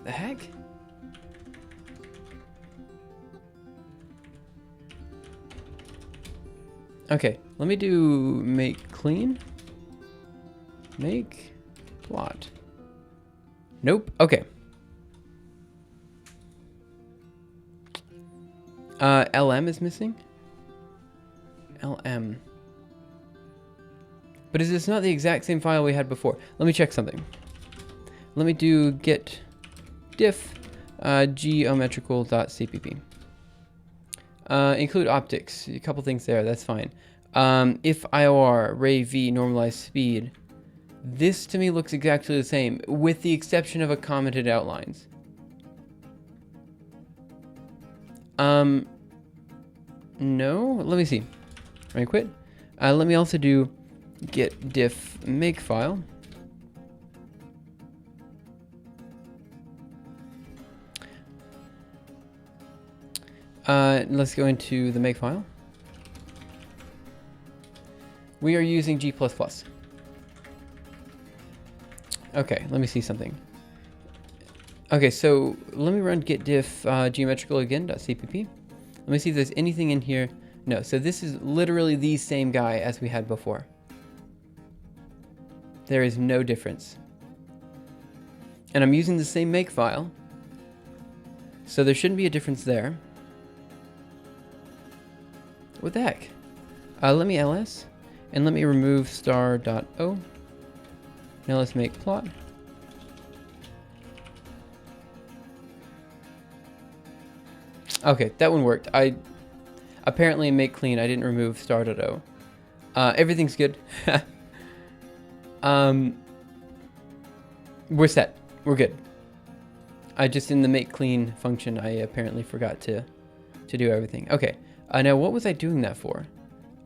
The heck? Okay, let me do make clean. Make plot. Nope. Okay. LM is missing. LM. But is this not the exact same file we had before? Let me check something. Let me do get diff geometrical.cpp. Include optics. A couple things there. That's fine. If IOR, ray v, normalized speed. This to me looks exactly the same, with the exception of a commented outlines. No? Let me see. Right, quit. Let me also do get diff makefile. Let's go into the makefile. We are using G++. Okay, let me see something. Okay, so let me run get diff geometrical again.cpp. Let me see if there's anything in here. No, so this is literally the same guy as we had before. There is no difference. And I'm using the same makefile. So there shouldn't be a difference there. What the heck? Let me ls. And let me remove star.o. Now let's make plot. Okay, that one worked. I apparently make clean. I didn't remove star.o. Everything's good. We're set. We're good. I just in the make clean function, I apparently forgot to do everything. Okay. Now what was I doing that for?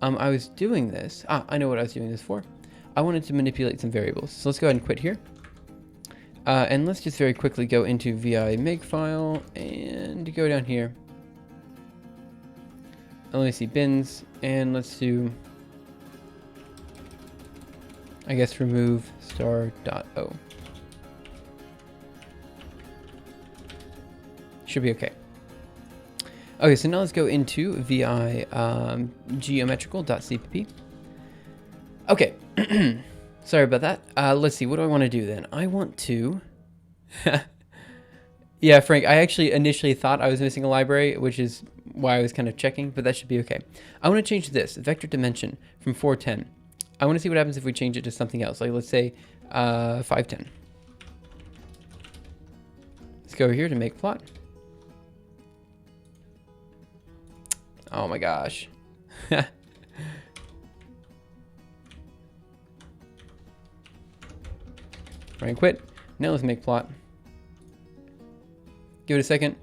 I was doing this. I know what I was doing this for. I wanted to manipulate some variables. So let's go ahead and quit here. And let's just very quickly go into vi makefile and go down here. And let me see bins, and let's do, I guess, remove star.o. Should be okay. Okay, so now let's go into vi geometrical.cpp. Okay, sorry about that. Let's see, what do I want to do then? I want to... Yeah, Frank, I actually initially thought I was missing a library, which is why I was kind of checking, but that should be okay. I want to change this, vector dimension, from 410. I want to see what happens if we change it to something else, like let's say 510. Let's go over here to make plot. Oh my gosh. Right, quit. Now let's make plot. Give it a second.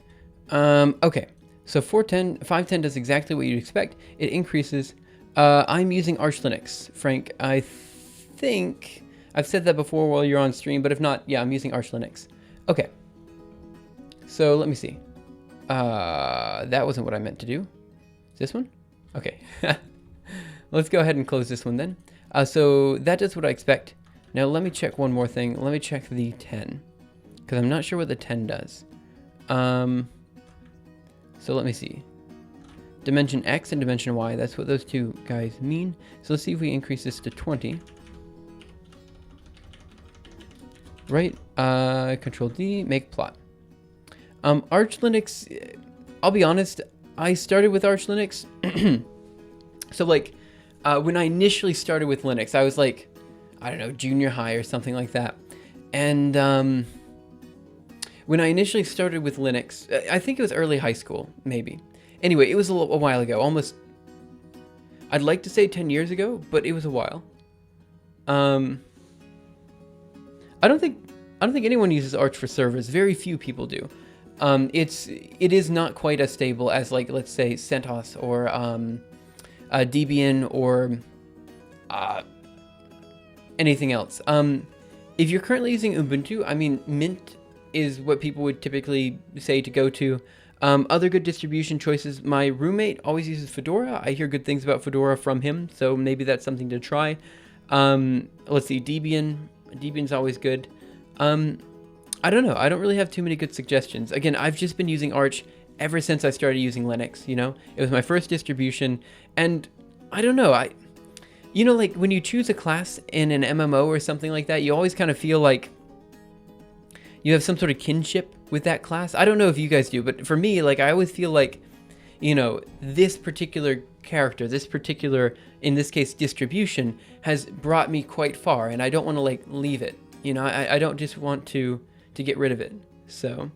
Okay, so 510 does exactly what you'd expect. It increases. I'm using Arch Linux, Frank. I think I've said that before while you're on stream, but if not, yeah, I'm using Arch Linux. Okay, so let me see. That wasn't what I meant to do. Is this one? Okay. Let's go ahead and close this one then. So that does what I expect. Now let me check one more thing. Let me check the 10, because I'm not sure what the 10 does. So let me see. Dimension X and dimension Y, that's what those two guys mean. So let's see if we increase this to 20. Right, Control D, make plot. Arch Linux, I'll be honest, I started with Arch Linux. So like, when I initially started with Linux, I was like, I don't know, junior high or something like that. And when I initially started with Linux, I think it was early high school, maybe. Anyway, it was a while ago, almost, I'd like to say 10 years ago, but it was a while. I don't think anyone uses Arch for servers. Very few people do. It is not quite as stable as, like, let's say CentOS or Debian or anything else. If you're currently using Ubuntu, I mean, Mint is what people would typically say to go to. Other good distribution choices, my roommate always uses Fedora. I hear good things about Fedora from him, so maybe that's something to try. Let's see, Debian's always good. I don't know. I don't really have too many good suggestions. Again, I've just been using Arch ever since I started using Linux, you know? It was my first distribution, and I don't know, you know, like when you choose a class in an MMO or something like that, you always kind of feel like you have some sort of kinship with that class. I don't know if you guys do, but for me, like, I always feel like, you know, this particular character, this particular, in this case, distribution, has brought me quite far, and I don't want to, like, leave it. You know, I don't just want to get rid of it. So,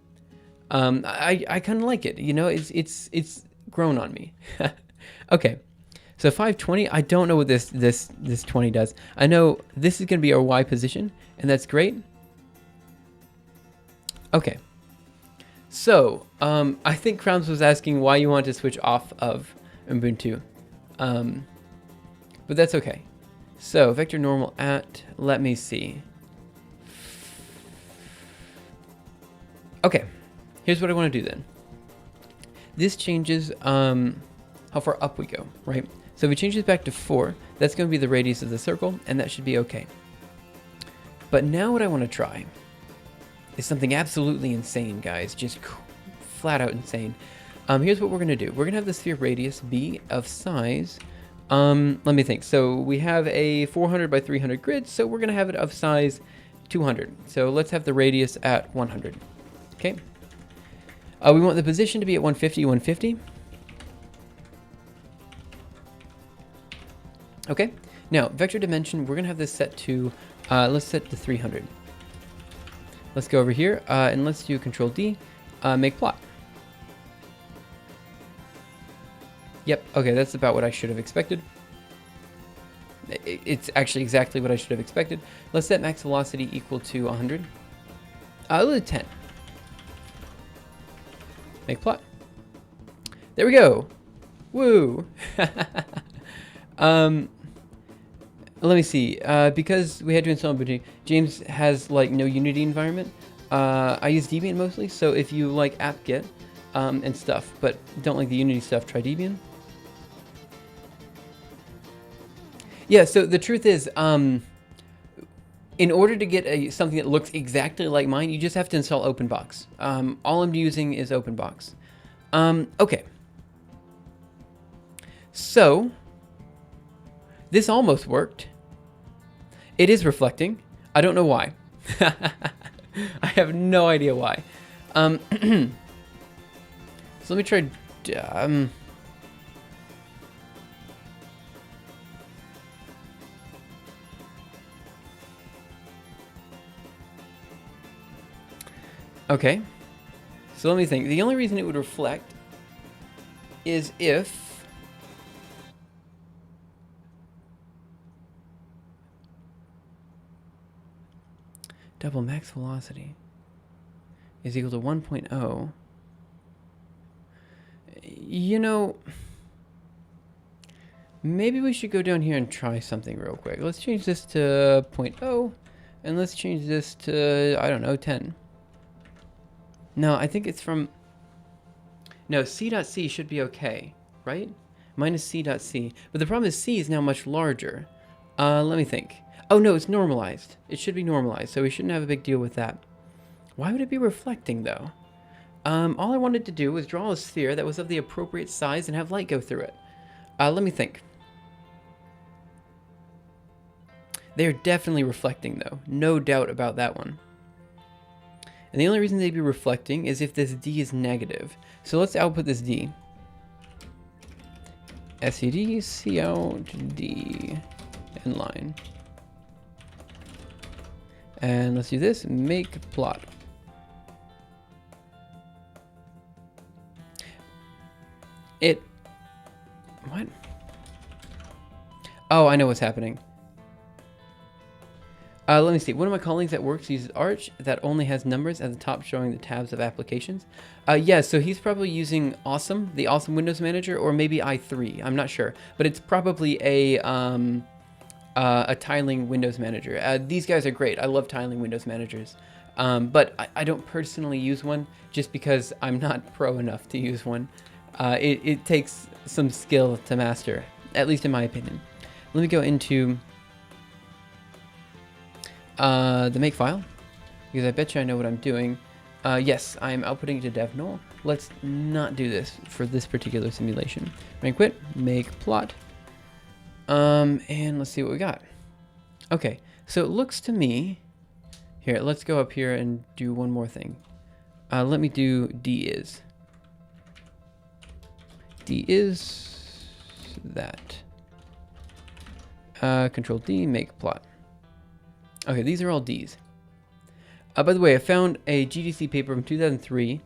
I kind of like it. You know, it's grown on me. Okay, so 520. I don't know what this 20 does. I know this is going to be our Y position, and that's great. Okay. So, I think Crowns was asking why you want to switch off of Ubuntu, but that's okay. So, vector normal at, let me see. Okay, here's what I want to do then. This changes how far up we go, right? So if we change this back to 4, that's going to be the radius of the circle, and that should be okay. But now what I want to try is something absolutely insane, guys. Just flat out insane. Here's what we're going to do. We're going to have the sphere radius be of size, let me think. So we have a 400 by 300 grid, so we're going to have it of size 200. So let's have the radius at 100. Okay. We want the position to be at 150, 150. Okay. Now, vector dimension, we're going to have this set to, let's set to 300. Let's go over here, and let's do Control D, make plot. Yep, okay, that's about what I should have expected. It's actually exactly what I should have expected. Let's set max velocity equal to 100. Let's do 10. Make plot. There we go. Woo. Let me see. Because we had to install Ubuntu, James has like no Unity environment. I use Debian mostly, so if you like apt-get and stuff, but don't like the Unity stuff, try Debian. Yeah, so the truth is, in order to get something that looks exactly like mine, you just have to install OpenBox. All I'm using is OpenBox. Okay. So, this almost worked. It is reflecting. I don't know why. I have no idea why. So let me try... Okay, so let me think. The only reason it would reflect is if double max velocity is equal to 1.0. You know, maybe we should go down here and try something real quick. Let's change this to 0.0, and let's change this to, I don't know, 10. No, I think it's from... No, C.C should be okay, right? Minus C.C. But the problem is C is now much larger. Let me think. Oh, no, it's normalized. It should be normalized, so we shouldn't have a big deal with that. Why would it be reflecting, though? All I wanted to do was draw a sphere that was of the appropriate size and have light go through it. Let me think. They're definitely reflecting, though. No doubt about that one. And the only reason they'd be reflecting is if this D is negative. So let's output this D. SED, Cout, D, inline. And let's do this, make plot. What? Oh, I know what's happening. Let me see. One of my colleagues at work uses Arch that only has numbers at the top showing the tabs of applications. Yeah, so he's probably using Awesome, the Awesome Windows Manager, or maybe i3. I'm not sure, but it's probably a tiling Windows Manager. These guys are great. I love tiling Windows Managers, but I don't personally use one just because I'm not pro enough to use one. It takes some skill to master, at least in my opinion. Let me go into the make file, because I bet you I know what I'm doing. Yes, I'm outputting to dev null. Let's not do this for this particular simulation. Rank quit, make plot. And let's see what we got. Okay, so it looks to me, here, let's go up here and do one more thing. Let me do D is that. Control D, make plot. Okay, these are all D's. By the way, I found a GDC paper from 2003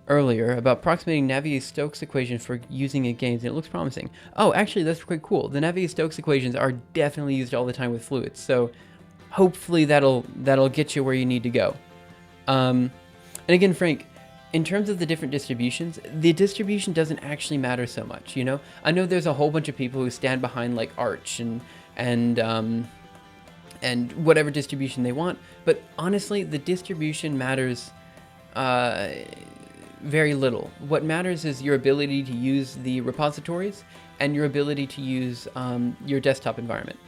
earlier about approximating Navier-Stokes equation for using in games, and it looks promising. Oh, actually, that's quite cool. The Navier-Stokes equations are definitely used all the time with fluids, so hopefully that'll get you where you need to go. And again, Frank, in terms of the different distributions, the distribution doesn't actually matter so much, you know? I know there's a whole bunch of people who stand behind like Arch and whatever distribution they want, but honestly, the distribution matters very little. What matters is your ability to use the repositories and your ability to use your desktop environment.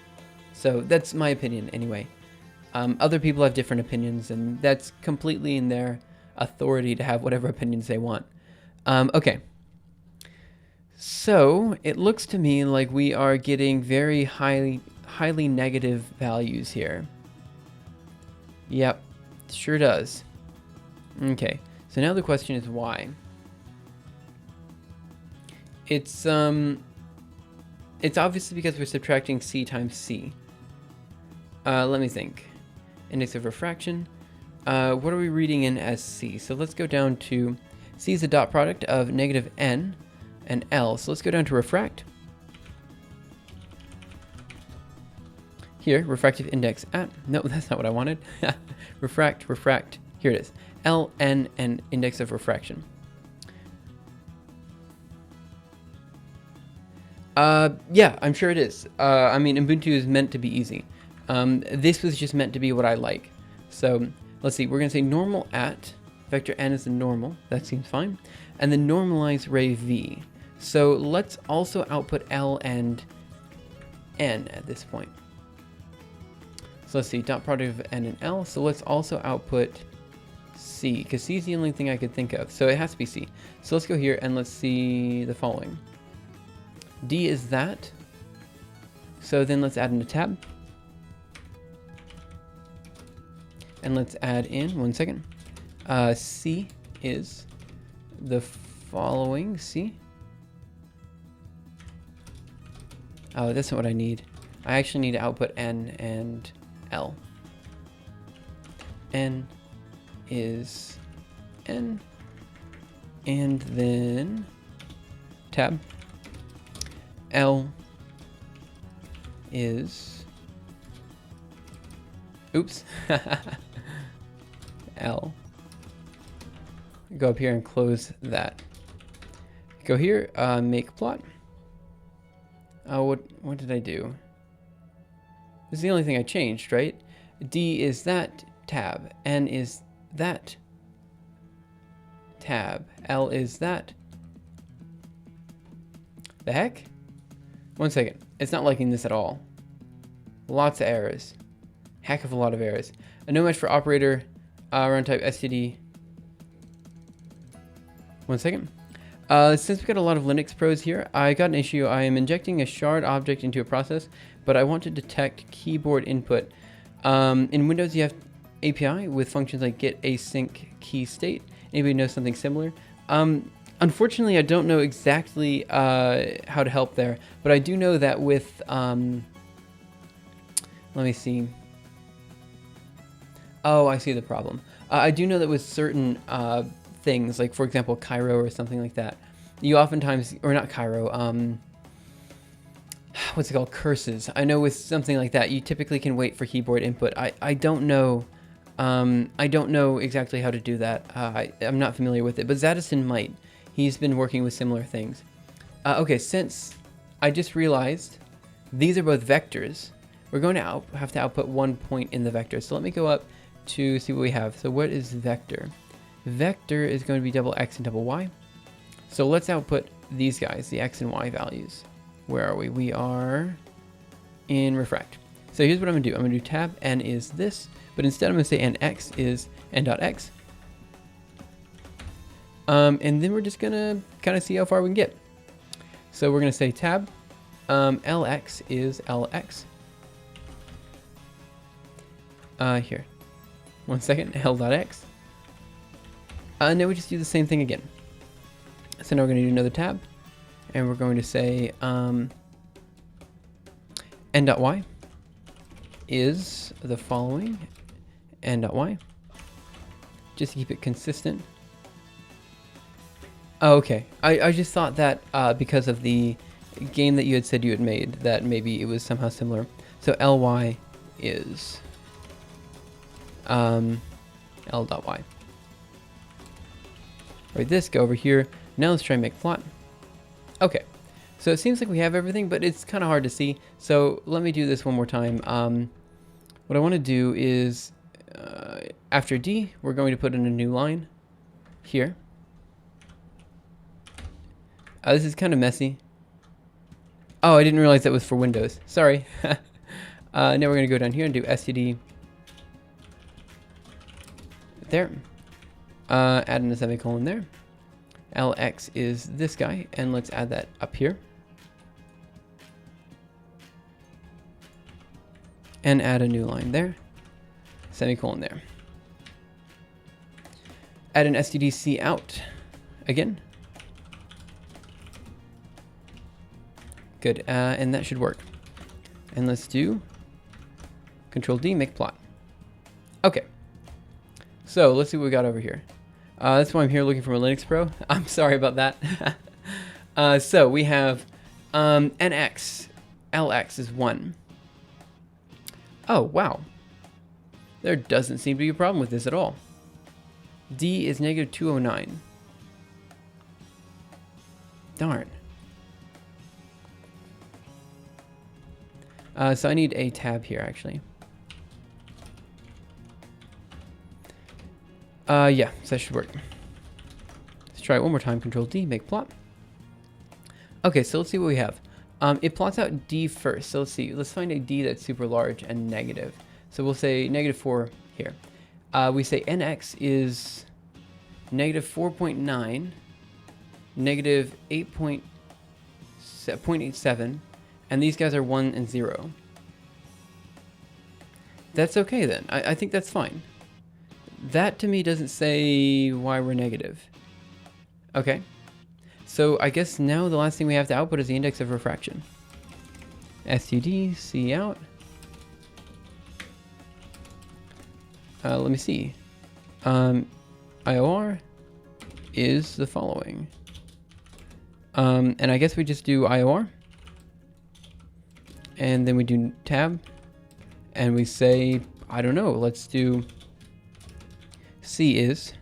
So that's my opinion anyway. Other people have different opinions, and that's completely in their authority to have whatever opinions they want. Okay. So it looks to me like we are getting very highly negative values here. Yep, sure does. Okay, so now the question is why. It's obviously because we're subtracting C times C. Let me think. Index of refraction. What are we reading in as C? So let's go down to, C is the dot product of negative N and L. So let's go down to refract. Here, refractive index at, no, that's not what I wanted. refract, here it is. Ln and index of refraction. Yeah, I'm sure it is. I mean, Ubuntu is meant to be easy. This was just meant to be what I like. So let's see, we're gonna say normal at, vector n is the normal, that seems fine. And then normalize ray v. So let's also output L and N at this point. So let's see, dot product of N and L. So let's also output C, because C is the only thing I could think of. So it has to be C. So let's go here and let's see the following. D is that. So then let's add in a tab. And let's add in, one second. C is the following, C. Oh, that's not what I need. I actually need to output N and L. N is N, and then tab. L is, oops, L. Go up here and close that. Go here, make plot. Oh, what did I do? This is the only thing I changed, right? D is that tab. N is that tab. L is that. The heck? One second. It's not liking this at all. Lots of errors. Heck of a lot of errors. A no match for operator. Runtime std. One second. Since we got a lot of Linux pros here, I got an issue. I am injecting a shard object into a process, but I want to detect keyboard input. In Windows, you have API with functions like get async key state. Anybody know something similar? Unfortunately, I don't know exactly how to help there, but I do know that with, let me see. Oh, I see the problem. I do know that with certain things, like for example, Cairo or something like that, you oftentimes, or not Cairo, what's it called, curses. I know with something like that, you typically can wait for keyboard input. I don't know, I don't know exactly how to do that. I'm not familiar with it, but Zadison might. He's been working with similar things. Okay, since I just realized these are both vectors, we're going to have to output 1 point in the vector. So let me go up to see what we have. So what is vector? Vector is going to be double x and double y. So let's output these guys, the x and y values. Where are we? We are in refract. So here's what I'm going to do. I'm going to do tab n is this, but instead I'm going to say nx is n.x. And then we're just going to kind of see how far we can get. So we're going to say tab lx is lx. Here. 1 second, l.x. And then we just do the same thing again. So now we're going to do another tab. And we're going to say n.y is the following, n.y, just to keep it consistent. Oh, okay. I just thought that because of the game that you had said you had made, that maybe it was somehow similar. So ly is l.y. Right, this, go over here. Now let's try and make plot. Okay, so it seems like we have everything, but it's kind of hard to see. So let me do this one more time. What I want to do is, after D, we're going to put in a new line here. This is kind of messy. Oh, I didn't realize that was for Windows. Sorry. Now we're going to go down here and do std. There. Add in a semicolon there. Lx is this guy, and let's add that up here. And add a new line there. Semicolon there. Add an stdc out again. Good, and that should work. And let's do Control D, make plot. Okay. So let's see what we got over here. That's why I'm here looking for a Linux Pro. I'm sorry about that. So we have nx, lx is 1. Oh, wow. There doesn't seem to be a problem with this at all. D is negative 209. Darn. So I need a tab here, actually. Yeah, so that should work. Let's try it one more time. Control D, make plot. Okay, so let's see what we have. It plots out D first. So let's see. Let's find a D that's super large and negative. So we'll say negative 4 here. We say NX is negative 4.9, negative 8.87, and these guys are 1 and 0. That's okay then. I think that's fine. That to me doesn't say why we're negative. Okay. So I guess now the last thing we have to output is the index of refraction. std, c out. Let me see. IOR is the following. And I guess we just do IOR. And then we do tab. And we say, I don't know, let's do C is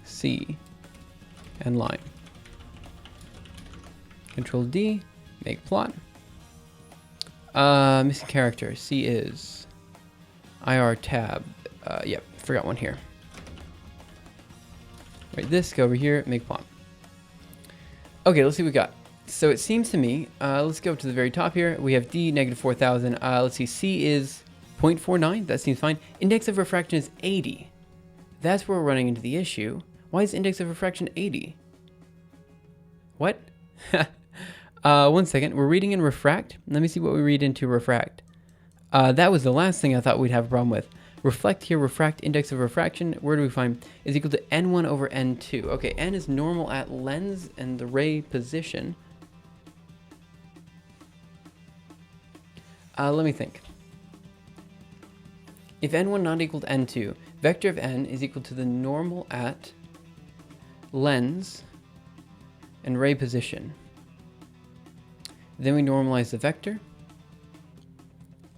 C and line. Control D, make plot. Missing character, C is IR tab. Yep, forgot one here. Right, this, go over here, make plot. Okay, let's see what we got. So it seems to me, let's go to the very top here. We have D, negative 4,000. Let's see, C is 0.49. That seems fine. Index of refraction is 80. That's where we're running into the issue. Why is index of refraction 80? What? 1 second. We're reading in refract. Let me see what we read into refract. That was the last thing I thought we'd have a problem with. Reflect here, refract, index of refraction, where do we find? Is equal to n1 over n2. Okay, n is normal at lens and the ray position. Let me think. If n1 not equal to n2, vector of n is equal to the normal at lens, and ray position. Then we normalize the vector.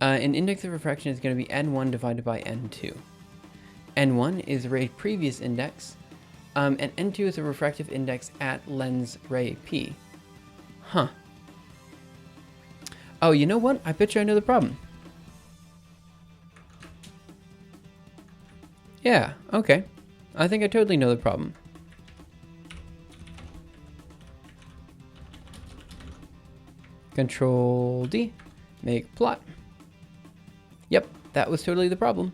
An index of refraction is going to be n1 divided by n2. n1 is ray previous index, and n2 is a refractive index at lens ray p. Huh. Oh, you know what? I bet you I know the problem. Yeah, okay. I think I totally know the problem. Control D, make plot. Yep, that was totally the problem.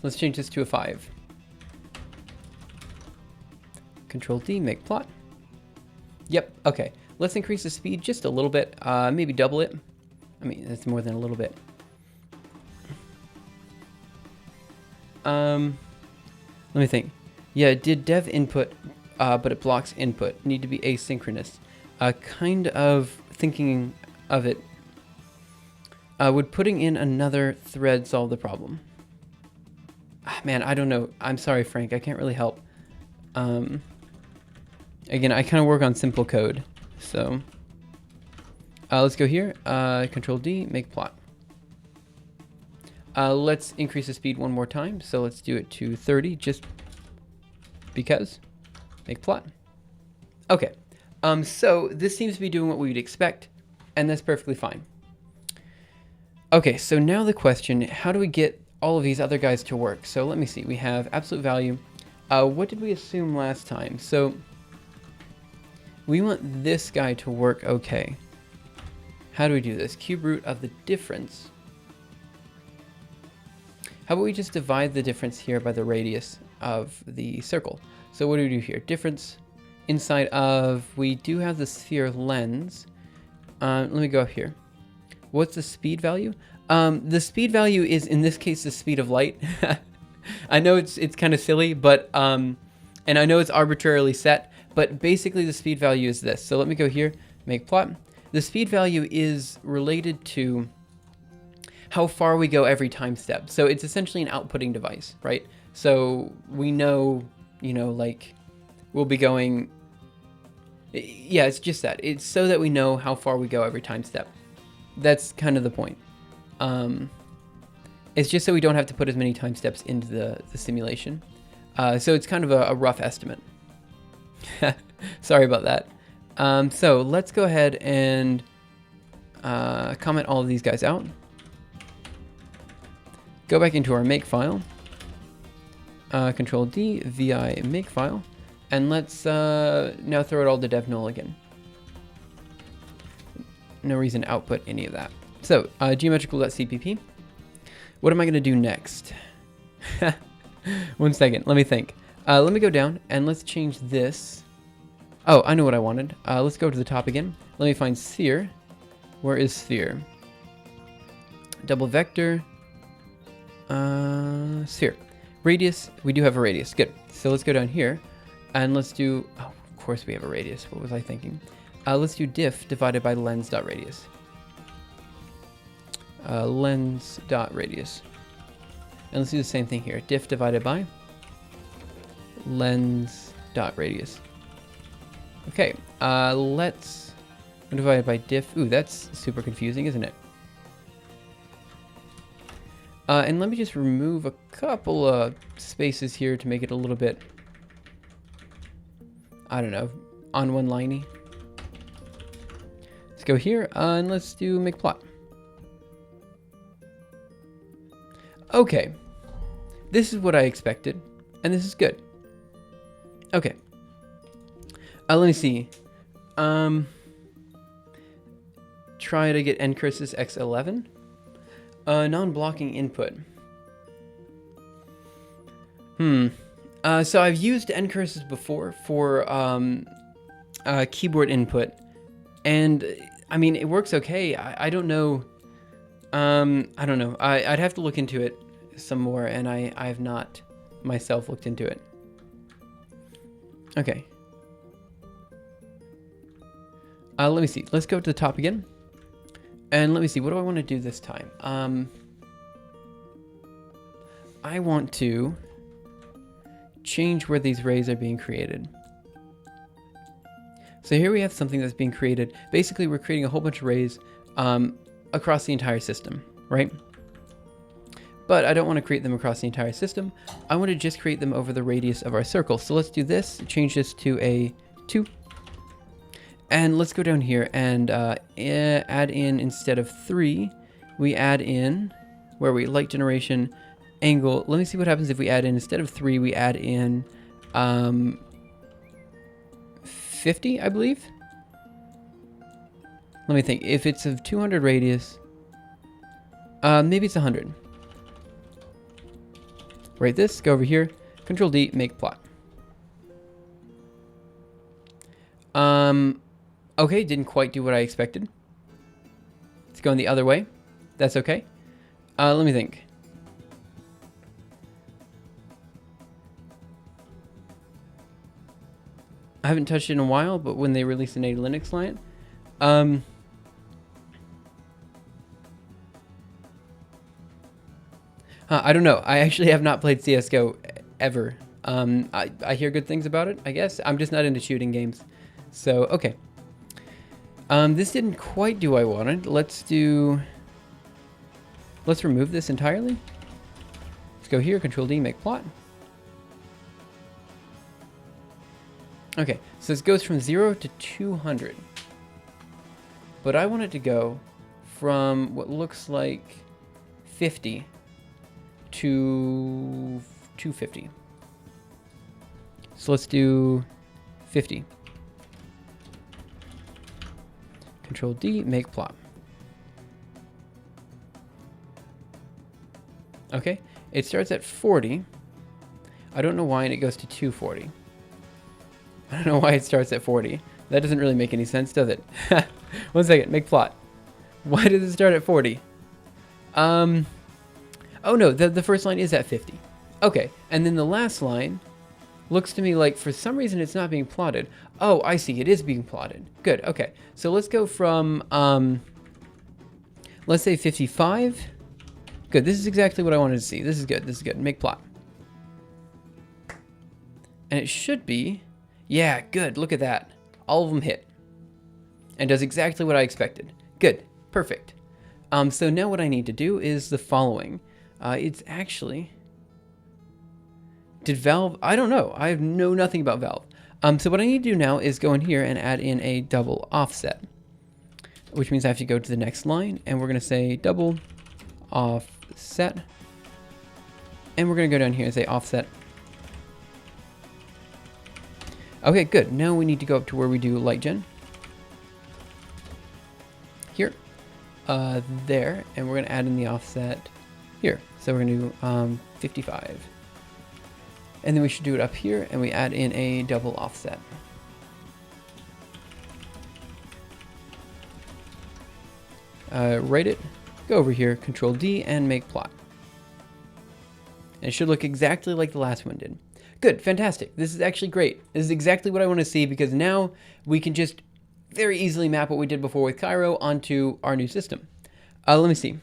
Let's change this to a 5. Control D, make plot. Yep, okay. Let's increase the speed just a little bit, maybe double it. I mean, that's more than a little bit. Let me think. Yeah, did dev input, but it blocks input. Need to be asynchronous. Kind of thinking of it. Would putting in another thread solve the problem? Man, I don't know. I'm sorry, Frank. I can't really help. Again, I kind of work on simple code. So let's go here. Control D, make plot. Let's increase the speed one more time. So let's do it to 30 just because. Make plot. Okay. So this seems to be doing what we would expect, and that's perfectly fine. Okay, so now the question, how do we get all of these other guys to work? So let me see. We have absolute value. What did we assume last time? So we want this guy to work okay. How do we do this? Cube root of the difference. How about we just divide the difference here by the radius of the circle? So what do we do here? Difference inside of, we do have the sphere lens. Let me go up here. What's the speed value? The speed value is, in this case, the speed of light. I know it's kind of silly, but, and I know it's arbitrarily set, but basically the speed value is this. So let me go here, make plot. The speed value is related to how far we go every time step. So it's essentially an outputting device, right? So we know, you know, like we'll be going, yeah, it's just that. It's so that we know how far we go every time step. That's kind of the point. It's just so we don't have to put as many time steps into the simulation. So it's kind of a rough estimate. Sorry about that. So let's go ahead and comment all of these guys out. Go back into our make file. Control D, VI make file. And let's now throw it all to dev null again. No reason to output any of that. So geometrical.cpp. What am I going to do next? 1 second. Let me think. Let me go down and let's change this. Oh, I know what I wanted. Let's go to the top again. Let me find sphere. Where is sphere? Double vector. Sphere. Radius. We do have a radius. Good. So let's go down here and let's do, oh, of course we have a radius. What was I thinking? Let's do diff divided by lens.radius. Lens.radius. And let's do the same thing here. Diff divided by lens.radius. Okay, let's divide by diff. Ooh, that's super confusing, isn't it? And let me just remove a couple of spaces here to make it a little bit, I don't know, on one liney. Let's go here and let's do make plot. Okay, this is what I expected, and this is good. Okay, let me see. Try to get n curses x11. Non-blocking input. So I've used n curses before for keyboard input, and I mean it works okay. I don't know. I don't know. I'd have to look into it some more, and I have not myself looked into it. Okay. Let me see. Let's go to the top again. And let me see, what do I want to do this time? I want to change where these rays are being created. So here we have something that's being created. Basically, we're creating a whole bunch of rays across the entire system, right? But I don't want to create them across the entire system. I want to just create them over the radius of our circle. So let's do this, change this to a 2. And let's go down here and add in, instead of 3, we add in, where we light generation angle. Let me see what happens if we add in, instead of 3, we add in 50, I believe. Let me think. If it's of 200 radius, maybe it's 100. Write this, go over here, Control D, make plot. Okay, didn't quite do what I expected. It's going the other way. That's okay. Let me think. I haven't touched it in a while, but when they released a native Linux client, I don't know. I actually have not played CSGO ever. I hear good things about it, I guess. I'm just not into shooting games. So, okay. This didn't quite do what I wanted. Let's remove this entirely. Let's go here, Control D, make plot. Okay, so this goes from 0 to 200. But I want it to go from what looks like 50 to 250. So let's do 50. Control D, make plot. Okay, it starts at 40. I don't know why, and it goes to 240. I don't know why it starts at 40. That doesn't really make any sense, does it? 1 second, make plot. Why does it start at 40? Oh no, the first line is at 50. Okay, and then the last line looks to me like for some reason it's not being plotted. Oh, I see, it is being plotted. Good, okay. So let's go from, let's say 55. Good, this is exactly what I wanted to see. This is good, this is good. Make plot. And it should be, yeah, good, look at that. All of them hit. And does exactly what I expected. Good, perfect. So now what I need to do is the following. It's actually, did Valve, I don't know. I know nothing about Valve. So what I need to do now is go in here and add in a double offset, which means I have to go to the next line, and we're going to say double offset, and we're going to go down here and say offset. Okay, good. Now we need to go up to where we do light gen. Here, there, and we're going to add in the offset here. So we're going to do 55. And then we should do it up here, and we add in a double offset. Write it, go over here, Control D, and make plot. And it should look exactly like the last one did. Good, fantastic. This is actually great. This is exactly what I want to see, because now we can just very easily map what we did before with Cairo onto our new system. Let me see.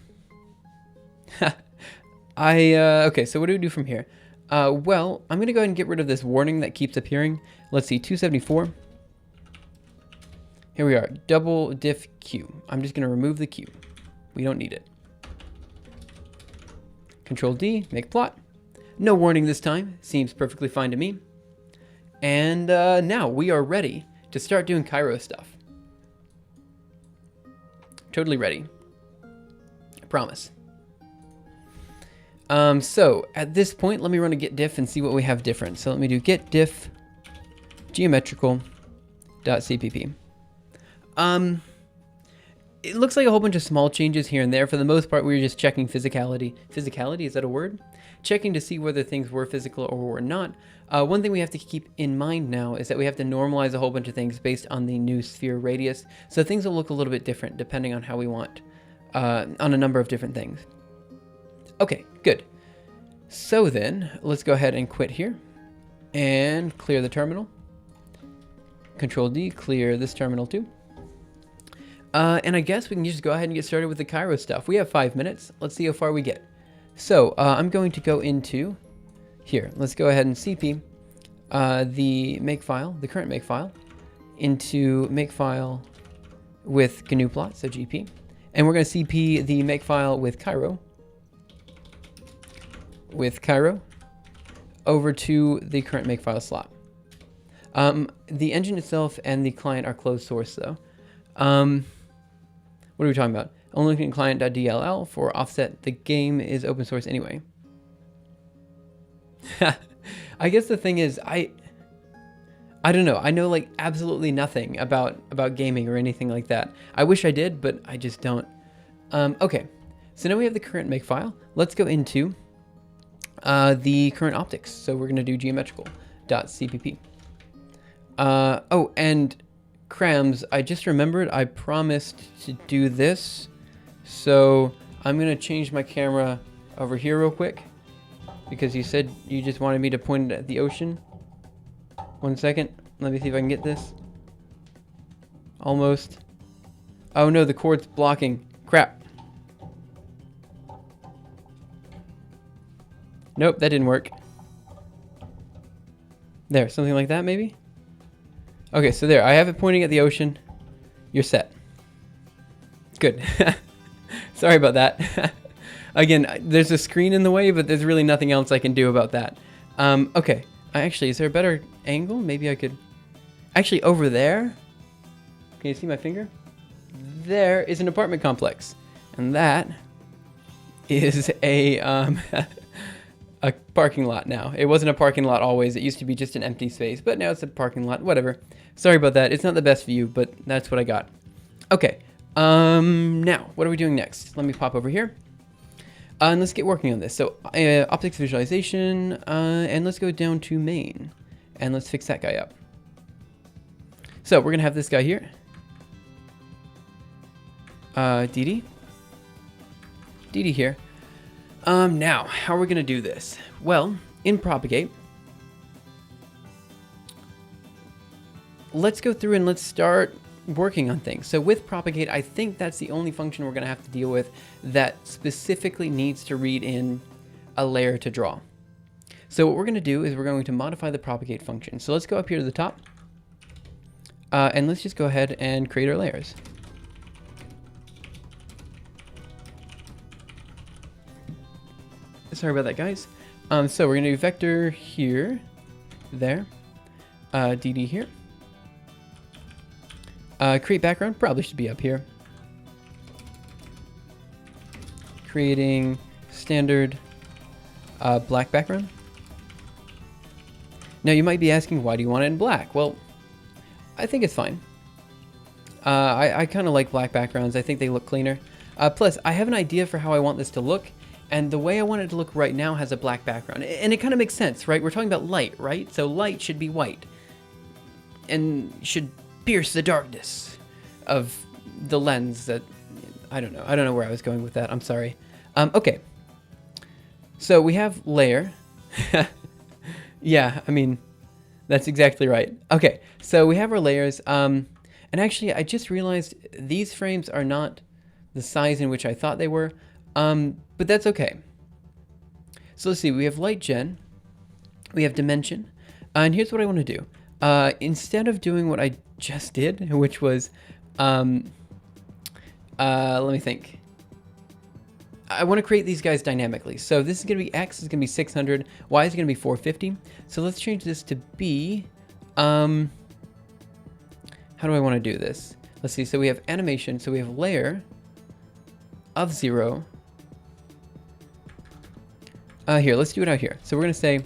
Okay, so what do we do from here? Well, I'm going to go ahead and get rid of this warning that keeps appearing. Let's see, 274. Here we are, double diff Q. I'm just going to remove the Q. We don't need it. Control D, make plot. No warning this time. Seems perfectly fine to me. And now we are ready to start doing Cairo stuff. Totally ready. I promise. So at this point, let me run a git diff and see what we have different. So let me do git diff geometrical.cpp. It looks like a whole bunch of small changes here and there. For the most part, we were just checking physicality. Physicality, is that a word? Checking to see whether things were physical or were not. One thing we have to keep in mind now is that we have to normalize a whole bunch of things based on the new sphere radius. So things will look a little bit different depending on how we want, on a number of different things. Okay, good. So then, let's go ahead and quit here and clear the terminal. Control D, clear this terminal too. And I guess we can just go ahead and get started with the Cairo stuff. We have 5 minutes. Let's see how far we get. So I'm going to go into here. Let's go ahead and CP. the makefile, the current makefile, into makefile with GNU plot, so GP. And we're going to CP the makefile with Cairo, over to the current makefile slot. The engine itself and the client are closed source though. What are we talking about? Only looking at client.dll for offset. The game is open source anyway. I guess the thing is, I don't know. I know like absolutely nothing about gaming or anything like that. I wish I did, but I just don't. Okay, so now we have the current makefile. Let's go into the current optics. So we're going to do geometrical.cpp. Oh, and crams, I just remembered I promised to do this. So I'm going to change my camera over here real quick because you said you just wanted me to point it at the ocean. 1 second. Let me see if I can get this. Almost. Oh no, the cord's blocking. Crap. Nope, that didn't work. There, something like that maybe? Okay, so there, I have it pointing at the ocean. You're set. Good. Sorry about that. Again, there's a screen in the way, but there's really nothing else I can do about that. Okay, actually, is there a better angle? Maybe I could... Actually, over there, can you see my finger? There is an apartment complex. And that is a parking lot now. It wasn't a parking lot always. It used to be just an empty space, but now it's a parking lot. Whatever. Sorry about that. It's not the best view, but that's what I got. Okay. Now, what are we doing next? Let me pop over here. And let's get working on this. So, optics visualization, and let's go down to main. And let's fix that guy up. So, we're going to have this guy here. DD here. Now, how are we going to do this? Well, in Propagate, let's go through and let's start working on things. So with Propagate, I think that's the only function we're going to have to deal with that specifically needs to read in a layer to draw. So what we're going to do is we're going to modify the Propagate function. So let's go up here to the top, and let's just go ahead and create our layers. Sorry about that, guys. So we're going to do vector here, there, DD here. Create background probably should be up here. Creating standard black background. Now you might be asking, why do you want it in black? Well, I think it's fine. I kind of like black backgrounds. I think they look cleaner. Plus, I have an idea for how I want this to look. And the way I want it to look right now has a black background. And it kind of makes sense, right? We're talking about light, right? So light should be white. And should pierce the darkness of the lens that... I don't know where I was going with that. I'm sorry. Okay. So we have layer. Yeah, I mean, that's exactly right. Okay, so we have our layers. And actually, I just realized these frames are not the size in which I thought they were. But that's okay. So let's see, we have light gen, we have dimension, and here's what I want to do. Instead of doing what I just did, which was, let me think. I want to create these guys dynamically. So this is going to be X is going to be 600, Y is going to be 450. So let's change this to B. How do I want to do this? Let's see, so we have animation, so we have layer of 0. Here, let's do it out here. So we're going to say,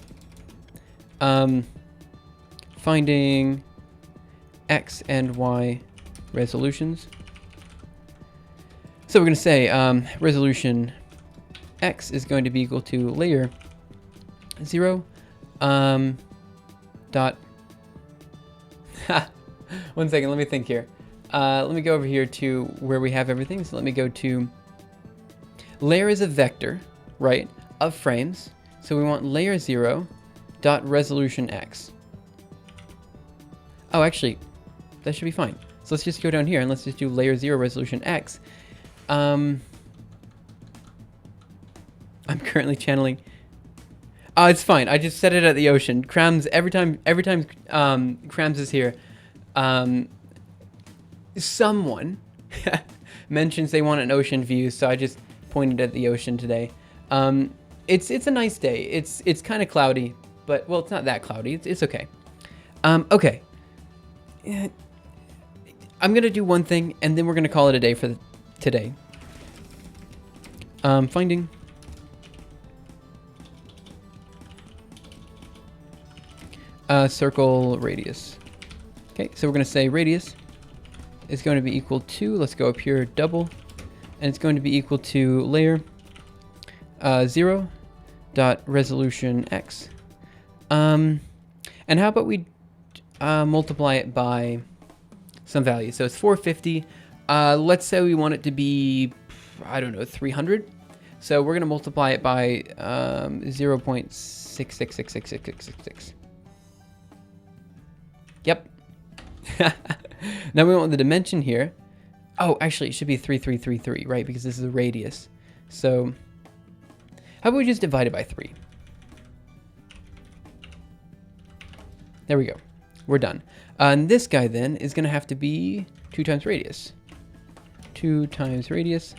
finding X and Y resolutions. So we're going to say, resolution X is going to be equal to layer 0, dot, 1 second, let me think here. Let me go over here to where we have everything. So let me go to, layer is a vector, right? Of frames, so we want layer 0 dot resolution X. Oh, actually, that should be fine. So let's just go down here and let's just do layer 0 resolution X. I'm currently channeling. It's fine. I just set it at the ocean. Crams, every time Crams is here, someone mentions they want an ocean view, so I just pointed at the ocean today. It's a nice day. It's kind of cloudy, but well, it's not that cloudy. It's okay. Okay. I'm gonna do one thing, and then we're gonna call it a day for today. Finding. Circle radius. Okay, so we're going to say radius is going to be equal to, let's go up here, double, and it's going to be equal to layer 0 dot resolution x. And how about we multiply it by some value? So it's 450. Let's say we want it to be, I don't know, 300. So we're going to multiply it by 0.66666666. Yep. Now we want the dimension here. Oh, actually, it should be 3333, right? Because this is a radius. So how about we just divide it by 3? There we go. We're done. And this guy then is going to have to be 2 times radius. 2 times radius.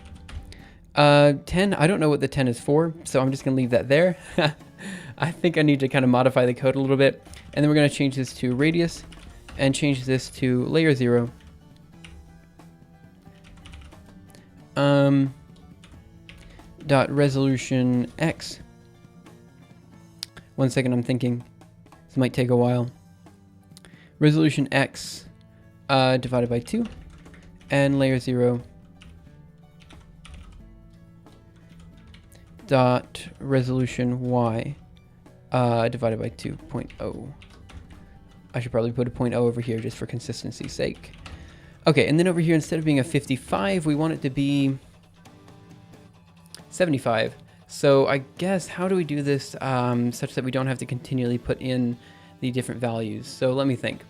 10, I don't know what the 10 is for, so I'm just going to leave that there. I think I need to kind of modify the code a little bit. And then we're going to change this to radius and change this to layer 0. Dot resolution x. 1 second, I'm thinking. This might take a while. Resolution x divided by 2 and layer 0 dot resolution y divided by 2.0. I should probably put a 0.0 over here just for consistency's sake. Okay, and then over here, instead of being a 55, we want it to be 75. So I guess, how do we do this such that we don't have to continually put in the different values? So let me think.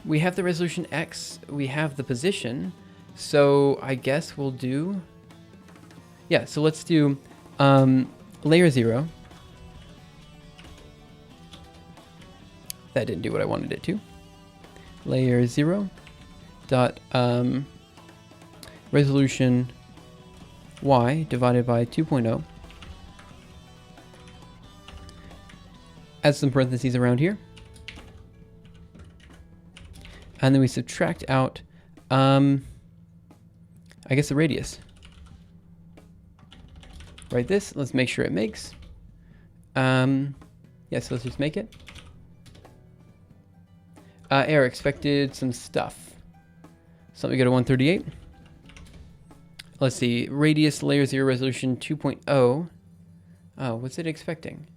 We have the resolution x, we have the position, so I guess we'll do... Yeah, so let's do layer 0. That didn't do what I wanted it to. Layer 0 dot resolution y divided by 2.0. Add some parentheses around here. And then we subtract out, I guess, the radius. Write this. Let's make sure it makes. Yes, let's just make it. Error expected some stuff. So let me go to 138. Let's see. Radius layer 0 resolution 2.0. Oh, what's it expecting?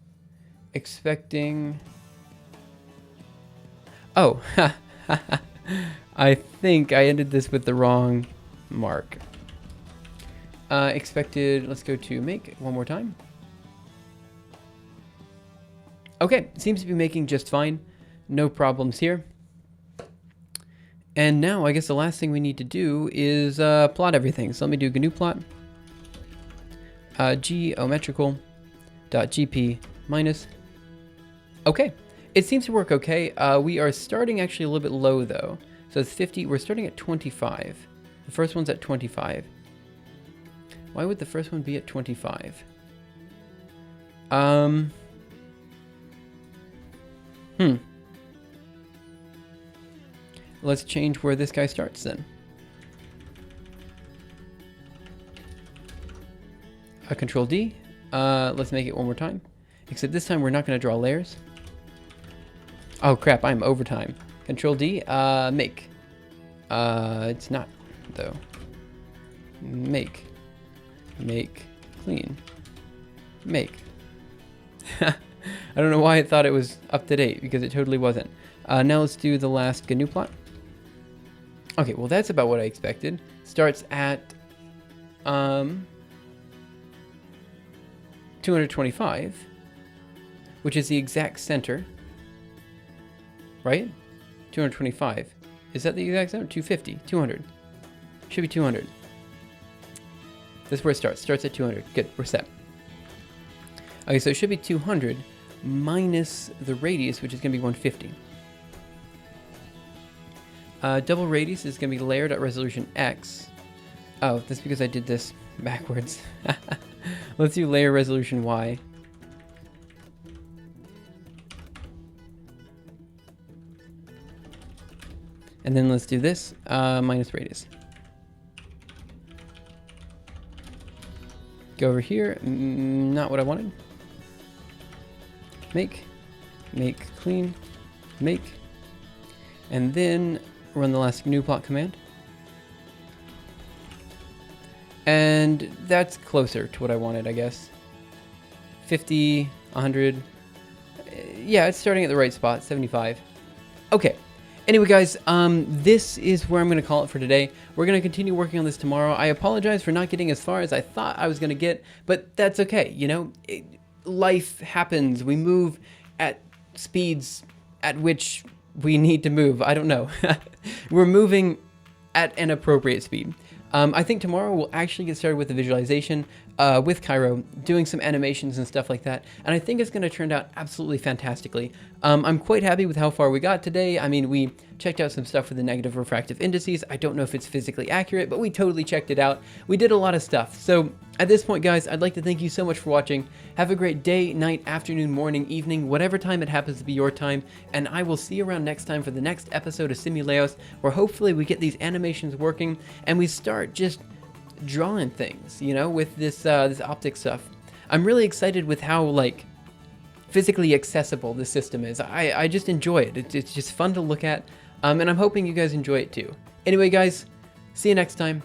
Expecting... Oh, I think I ended this with the wrong mark. Expected, let's go to make one more time. Okay, seems to be making just fine. No problems here. And now I guess the last thing we need to do is plot everything. So let me do GNU plot. Geometrical.gp minus. Okay, it seems to work okay. We are starting actually a little bit low though. So it's 50, we're starting at 25. The first one's at 25. Why would the first one be at 25? Let's change where this guy starts then. Control D. Let's make it one more time. Except this time we're not going to draw layers. Oh crap, I'm overtime. Control D. Make. It's not though. Make. Make. Clean. Make. I don't know why I thought it was up to date, because it totally wasn't. Now let's do the last GNU plot. Okay, well that's about what I expected. Starts at 225, which is the exact center, right? 225. Is that the exact center? 250, 200. Should be 200. That's where it starts. Starts at 200. Good, we're set. Okay, so it should be 200 minus the radius, which is going to be 150. Double radius is going to be layer.resolution X. Oh, that's because I did this backwards. Let's do layer resolution Y. And then let's do this, minus radius. Go over here, not what I wanted. Make clean, make, and then run the last GNU plot command. And that's closer to what I wanted, I guess. 50, 100, yeah, it's starting at the right spot, 75. Okay. Anyway, guys, this is where I'm going to call it for today. We're going to continue working on this tomorrow. I apologize for not getting as far as I thought I was going to get, but that's okay. You know, life happens. We move at speeds at which we need to move. I don't know. We're moving at an appropriate speed. I think tomorrow we'll actually get started with the visualization with Cairo, doing some animations and stuff like that, and I think it's going to turn out absolutely fantastically. I'm quite happy with how far we got today. I mean, we checked out some stuff with the negative refractive indices. I don't know if it's physically accurate, but we totally checked it out. We did a lot of stuff. So at this point, guys, I'd like to thank you so much for watching. Have a great day, night, afternoon, morning, evening, whatever time it happens to be your time, and I will see you around next time for the next episode of Simuleos, where hopefully we get these animations working and we start just drawing things, you know, with this this optic stuff. I'm really excited with how, like, physically accessible the system is. I just enjoy it. It's just fun to look at, and I'm hoping you guys enjoy it too. Anyway, guys, see you next time.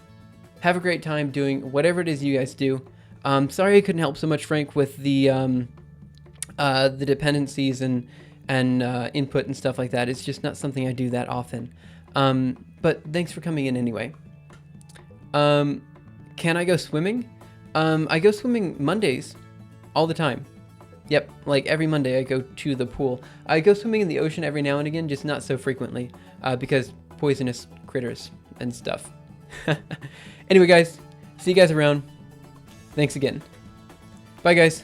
Have a great time doing whatever it is you guys do. Sorry I couldn't help so much, Frank, with the dependencies and input and stuff like that. It's just not something I do that often. But thanks for coming in anyway. Can I go swimming? I go swimming Mondays all the time. Yep, like every Monday I go to the pool. I go swimming in the ocean every now and again, just not so frequently, because poisonous critters and stuff. Anyway, guys, see you guys around. Thanks again. Bye, guys.